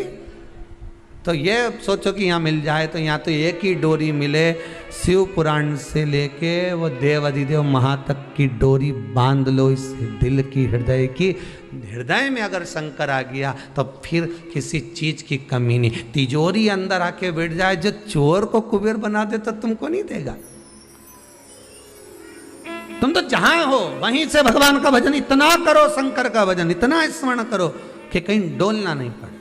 तो ये सोचो कि यहाँ मिल जाए, तो यहाँ तो एक ही डोरी मिले, शिव पुराण से लेके वो देव अधिदेव महा तक की डोरी बांध लो इस दिल की, हृदय की। हृदय में अगर शंकर आ गया तो फिर किसी चीज की कमी नहीं। तिजोरी अंदर आके बैठ जाए, जो चोर को कुबेर बना दे तो तुमको नहीं देगा। तुम तो जहां हो वहीं से भगवान का भजन इतना करो, शंकर का भजन इतना स्मरण करो कि कहीं डोलना नहीं पड़े।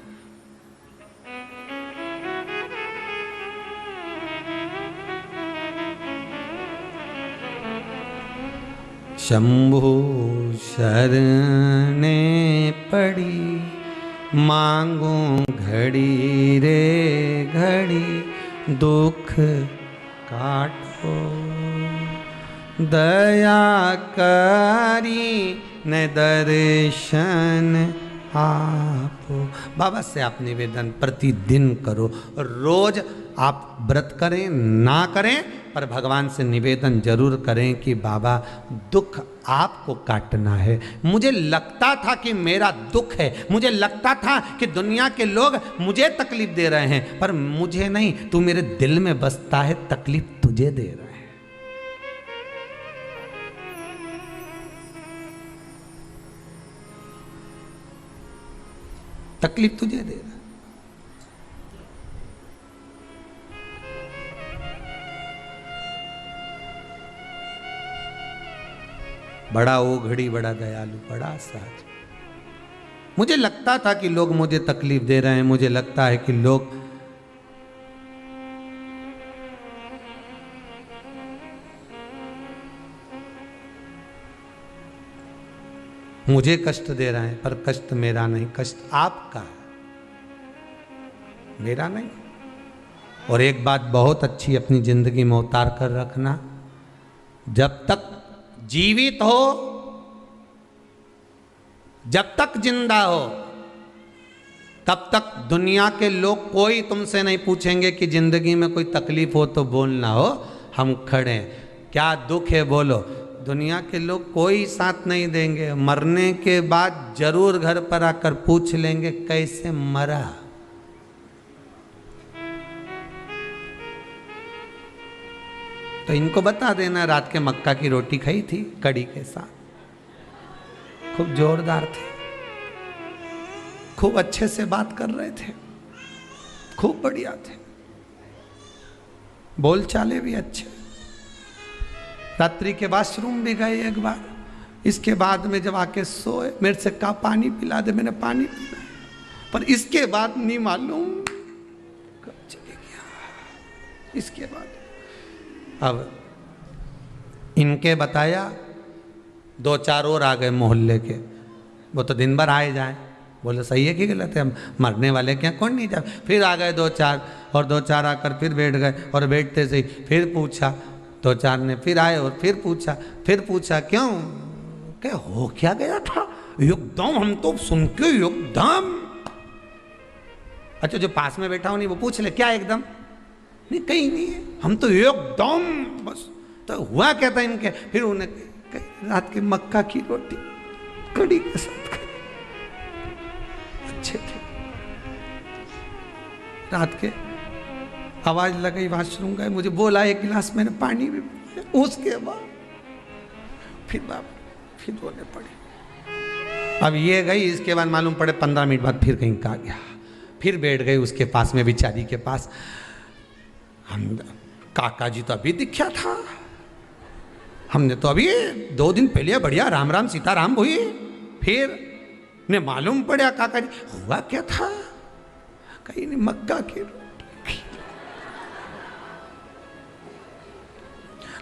शंभु शरणे पड़ी, मांगू घड़ी रे घड़ी, दुख काटो दया करी न दर्शन आपो। बाबा से आप निवेदन प्रतिदिन करो, रोज आप व्रत करें ना करें, पर भगवान से निवेदन जरूर करें कि बाबा दुख आपको काटना है। मुझे लगता था कि मेरा दुख है, मुझे लगता था कि दुनिया के लोग मुझे तकलीफ दे रहे हैं, पर मुझे नहीं, तू मेरे दिल में बसता है, तकलीफ तुझे दे रहा है। तकलीफ तुझे दे रहा है। बड़ा वो घड़ी, बड़ा दयालु, बड़ा सहज। मुझे लगता था कि लोग मुझे तकलीफ दे रहे हैं, मुझे लगता है कि लोग मुझे कष्ट दे रहे हैं, पर कष्ट मेरा नहीं, कष्ट आपका है, मेरा नहीं। और एक बात बहुत अच्छी अपनी जिंदगी में उतार कर रखना, जब तक जीवित हो, जब तक जिंदा हो, तब तक दुनिया के लोग कोई तुमसे नहीं पूछेंगे कि जिंदगी में कोई तकलीफ हो तो बोलना हो, हम खड़े हैं, क्या दुख है बोलो। दुनिया के लोग कोई साथ नहीं देंगे, मरने के बाद जरूर घर पर आकर पूछ लेंगे कैसे मरा। तो इनको बता देना रात के मक्का की रोटी खाई थी कड़ी के साथ, खूब जोरदार थे, खूब अच्छे से बात कर रहे थे, खूब बढ़िया थे, बोल चाले भी अच्छे। रात्रि के वॉशरूम भी गए एक बार, इसके बाद में जब आके सोए मेरे से कहा पानी पिला दे, मैंने पानी पिला, पर इसके बाद नहीं मालूम कब चले गया। इसके बाद अब इनके बताया, दो चार और आ गए मोहल्ले के, वो तो दिन भर आए जाए, बोले सही है कि गलत है, हम मरने वाले क्या, कौन नहीं जाए। फिर आ गए दो चार, और दो चार आकर फिर बैठ गए, और बैठते से फिर पूछा, दो चार ने फिर आए और फिर पूछा क्यों, क्या हो क्या गया था, एकदम हम तो सुन के एकदम। अच्छा जो पास में बैठा हो नहीं वो पूछ ले क्या एकदम, नहीं कहीं नहीं है, हम तो एकदम बस। तो हुआ क्या था इनके, फिर उन्हें रात के मक्का की रोटी कड़ी के साथ खाई, अच्छे थे। रात के आवाज लगाई, वॉशरूम गए, मुझे बोला एक गिलास मैंने पानी भी पिया, उसके बाद फिर रोने पड़े। अब ये गई, इसके बाद मालूम पड़े 15 मिनट बाद फिर कहीं कहा गया, फिर बैठ गई उसके पास में, बिचारी के पास। हम काका जी तो अभी दिखा था, हमने तो अभी 2 दिन पहले बढ़िया राम राम सीताराम हुई, फिर ने मालूम पड़ा काका जी हुआ क्या था, कहीं नहीं मक्का की रोटी।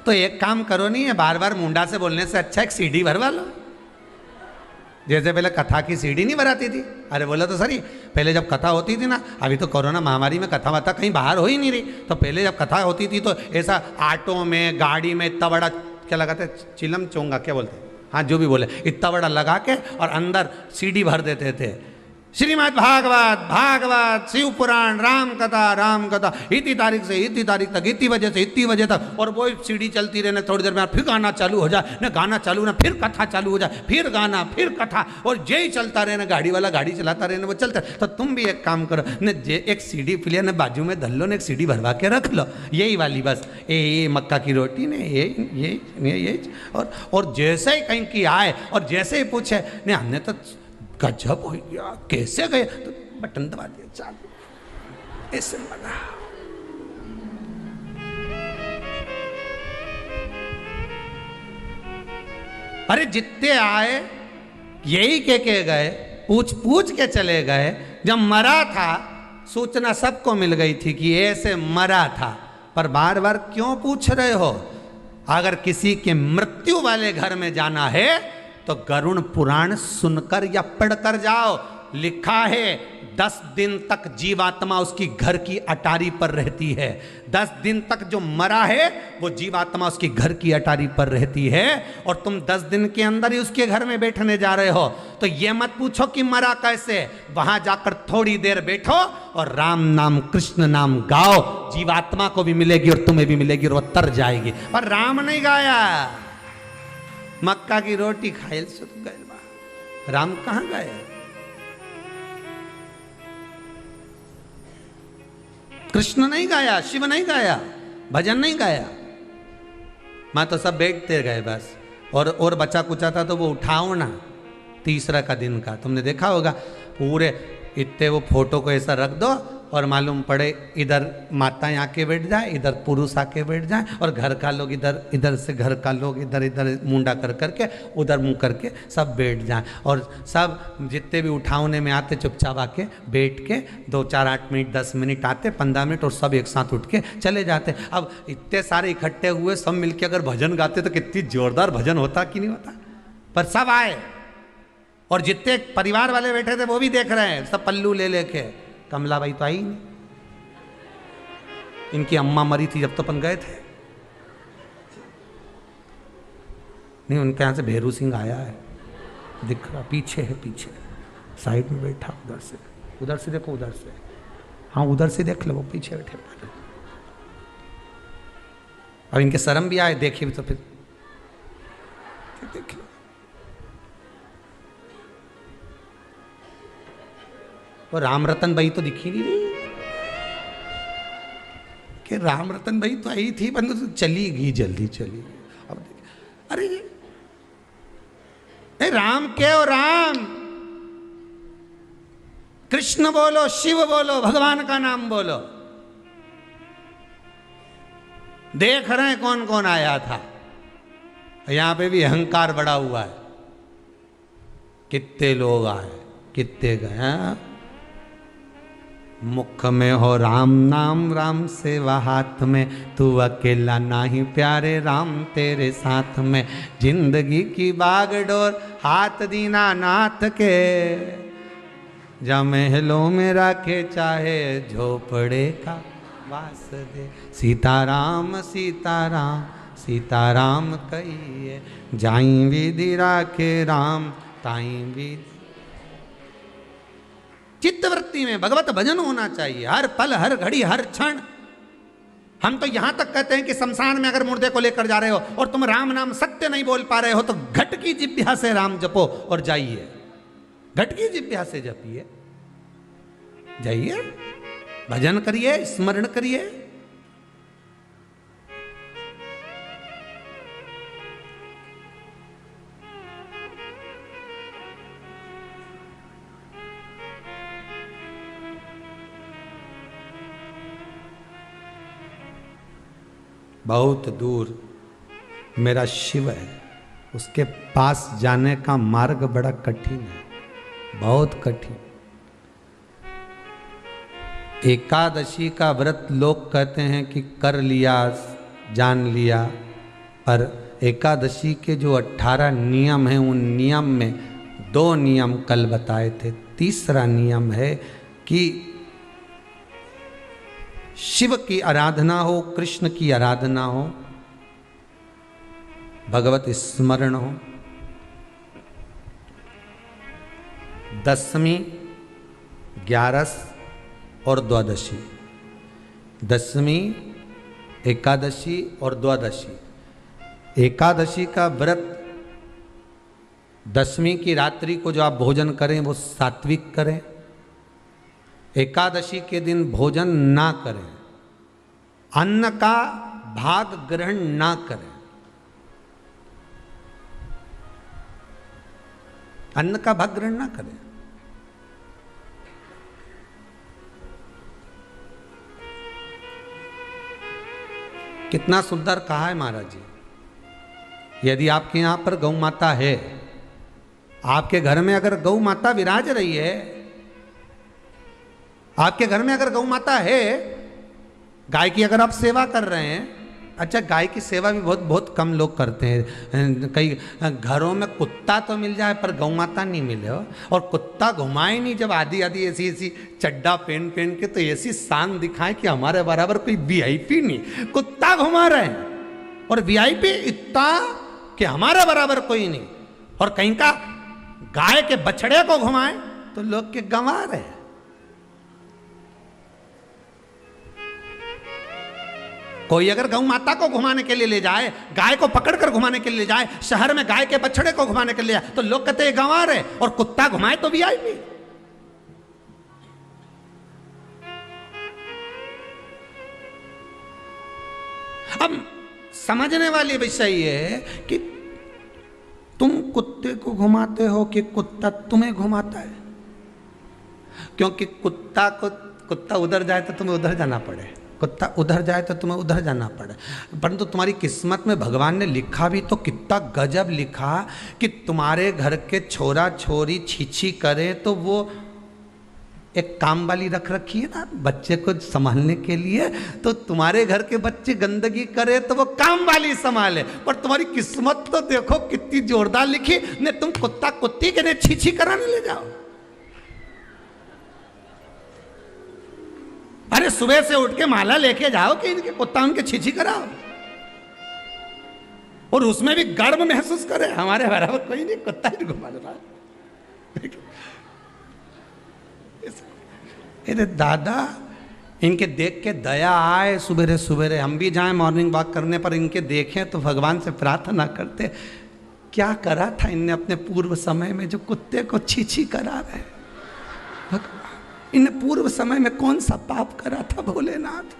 तो एक काम करो, नहीं है बार बार मुंडा से बोलने से अच्छा एक सीडी भरवा लो। जैसे पहले कथा की सीडी नहीं भराती थी, अरे बोला तो सही, पहले जब कथा होती थी ना, अभी तो कोरोना महामारी में कथा वथा कहीं बाहर हो ही नहीं रही, तो पहले जब कथा होती थी तो ऐसा ऑटो में गाड़ी में इतना बड़ा क्या लगाते, चिलम चोंगा क्या बोलते, हाँ जो भी बोले, इतना बड़ा लगा के और अंदर सीडी भर देते थे, श्रीमद् भागवत भागवत शिव पुराण राम कथा इतनी तारीख से इतनी तारीख तक इतनी बजे से इतनी बजे तक, और वो सीडी चलती रहने, थोड़ी देर में फिर गाना चालू हो जाए ना, गाना चालू ना फिर कथा चालू हो जाए, फिर गाना फिर कथा, और यही चलता रहना, गाड़ी वाला गाड़ी चलाता रहना, वो चलता। तो तुम भी एक काम करो न, एक सीडी प्लेयर ने बाजू में धर लो ने, एक सीडी भरवा के रख लो, यही वाली बस ये मक्का की रोटी ने ये और जैसे ही कहीं की आए और जैसे ही पूछे ने, हमने तो गजब हो गया, कैसे गए, तो बटन दबा दिया चालू, ऐसे लगा। अरे जितने आए यही के गए, पूछ के चले गए। जब मरा था सूचना सबको मिल गई थी कि ऐसे मरा था, पर बार बार क्यों पूछ रहे हो? अगर किसी के मृत्यु वाले घर में जाना है तो गरुड़ पुराण सुनकर या पढ़कर जाओ। लिखा है 10 दिन तक जीवात्मा उसकी घर की अटारी पर रहती है। 10 दिन तक जो मरा है वो जीवात्मा उसकी घर की अटारी पर रहती है, और तुम 10 दिन के अंदर ही उसके घर में बैठने जा रहे हो। तो ये मत पूछो कि मरा कैसे, वहां जाकर थोड़ी देर बैठो और राम नाम कृष्ण नाम गाओ, जीवात्मा को भी मिलेगी और तुम्हें भी मिलेगी और वो तर जाएगी। पर राम नहीं गाया, मक्का की रोटी खायल से तो गए, राम कहां गए? कृष्ण नहीं गाया, शिव नहीं गाया, भजन नहीं गाया, मैं तो सब बैठते गए बस। और बचा कुचा था तो वो उठाओ ना, तीसरा का दिन का तुमने देखा होगा, पूरे इतने वो फोटो को ऐसा रख दो और मालूम पड़े इधर माताएं आके बैठ जाए, इधर पुरुष आके बैठ जाए, और घर का लोग इधर से घर का लोग इधर मुंडा कर करके उधर मुंह करके सब बैठ जाए, और सब जितने भी उठावने में आते चुपचाप आके बैठ के 2 4 8 मिनट 10 मिनट आते, 15 मिनट, और सब एक साथ उठ के चले जाते। अब इतने सारे इकट्ठे हुए सब मिलके अगर भजन गाते तो कितनी जोरदार भजन होता कि नहीं होता। पर सब आए और जितने परिवार वाले बैठे थे वो भी देख रहे हैं, सब पल्लू ले लेके। कमलाबाई तो आई नहीं, इनकी अम्मा मरी थी जब तो अपन गए थे, नहीं उनके यहां से भेरू सिंह आया है, दिख रहा पीछे है, पीछे साइड में बैठा, उधर से देखो, उधर से, हाँ उधर से देख लो, वो पीछे बैठे। अब इनके शर्म भी आए, देखे भी तो फिर देख लो। और राम रतन भाई तो दिखी नहीं रही कि राम रतन भाई तो आई थी, बंद तो चली गई, जल्दी चली गई। अब अरे राम के हो, राम कृष्ण बोलो, शिव बोलो, भगवान का नाम बोलो। देख रहे हैं कौन कौन आया था, यहां पे भी अहंकार बड़ा हुआ है, कितने लोग आए कितने गए। मुख में हो राम नाम, राम सेवा हाथ में, तू अकेला नाही प्यारे, राम तेरे साथ में। जिंदगी की बागडोर हाथ दीना नाथ के, जा महलों में रखे चाहे झोपड़े का वास दे। सीताराम सीताराम सीताराम कहिए, जाई विधि राखे राम ताई विधि। चित्तवृत्ति में भगवत भजन होना चाहिए, हर पल हर घड़ी हर क्षण। हम तो यहां तक कहते हैं कि शमशान में अगर मुर्दे को लेकर जा रहे हो और तुम राम नाम सत्य नहीं बोल पा रहे हो तो घट की जिह्वा से राम जपो और जाइए, घट की जिह्वा से जपिए, जाइए भजन करिए, स्मरण करिए। बहुत दूर मेरा शिव है, उसके पास जाने का मार्ग बड़ा कठिन है, बहुत कठिन। एकादशी का व्रत लोग कहते हैं कि कर लिया, जान लिया, पर एकादशी के जो 18 नियम हैं उन नियम में 2 नियम कल बताए थे। तीसरा नियम है कि शिव की आराधना हो, कृष्ण की आराधना हो, भगवत स्मरण हो। दशमी, 11 और द्वादशी, दशमी, एकादशी और द्वादशी। एकादशी का व्रत, दशमी की रात्रि को जो आप भोजन करें वो सात्विक करें, एकादशी के दिन भोजन ना करें, अन्न का भाग ग्रहण ना करें, अन्न का भाग ग्रहण ना करें। कितना सुंदर कहा है महाराज जी। यदि आपके यहां पर गौ माता है, आपके घर में अगर गौ माता विराज रही है, आपके घर में अगर गौ माता है, गाय की अगर आप सेवा कर रहे हैं, अच्छा गाय की सेवा भी बहुत बहुत कम लोग करते हैं। कई घरों में कुत्ता तो मिल जाए पर गौ माता नहीं मिले हो, और कुत्ता घुमाए नहीं, जब आधी आधी ऐसी ऐसी चड्डा पहन पहन के तो ऐसी शान दिखाए कि हमारे बराबर कोई वीआईपी नहीं, कुत्ता घुमा रहे हैं, और वीआईपी इतना कि हमारे बराबर कोई नहीं, और कहीं का गाय के बछड़े को घुमाए तो लोग के गंवा रहे हैं। कोई अगर गौ माता को घुमाने के लिए ले जाए, गाय को पकड़कर घुमाने के लिए ले जाए, शहर में गाय के बछड़े को घुमाने के लिए जाए तो लोग कहते हैं गंवा रहे, और कुत्ता घुमाए तो वीआईपी। अब समझने वाली विषय ये है कि तुम कुत्ते को घुमाते हो कि कुत्ता तुम्हें घुमाता है। क्योंकि कुत्ता उधर जाए तो तुम्हें उधर जाना पड़े, कुत्ता उधर जाए तो तुम्हें उधर जाना पड़े, परंतु तुम्हारी किस्मत में भगवान ने लिखा भी तो कितना गजब लिखा कि तुम्हारे घर के छोरा छोरी छीछी करे तो वो एक काम वाली रख रखी है ना बच्चे को संभालने के लिए, तो तुम्हारे घर के बच्चे गंदगी करे तो वो काम वाली संभाले। पर तुम्हारी किस्मत तो देखो कितनी जोरदार लिखी, ने तुम कुत्ता कुत्ती के ने छीछी कराने ले जाओ। अरे सुबह से उठ के माला लेके जाओ कि इनके कुत्ता उनके छीछी कराओ, और उसमें भी गर्व महसूस करे हमारे बराबर कोई नहीं, कुत्ता ही घुमा रहा। अरे दादा, इनके देख के दया आए, सुबेरे सुबेरे हम भी जाएं मॉर्निंग वॉक करने पर इनके देखें तो भगवान से प्रार्थना करते, क्या करा था इनने अपने पूर्व समय में जो कुत्ते को छीछी करा रहे, इनने पूर्व समय में कौन सा पाप करा था भोलेनाथ।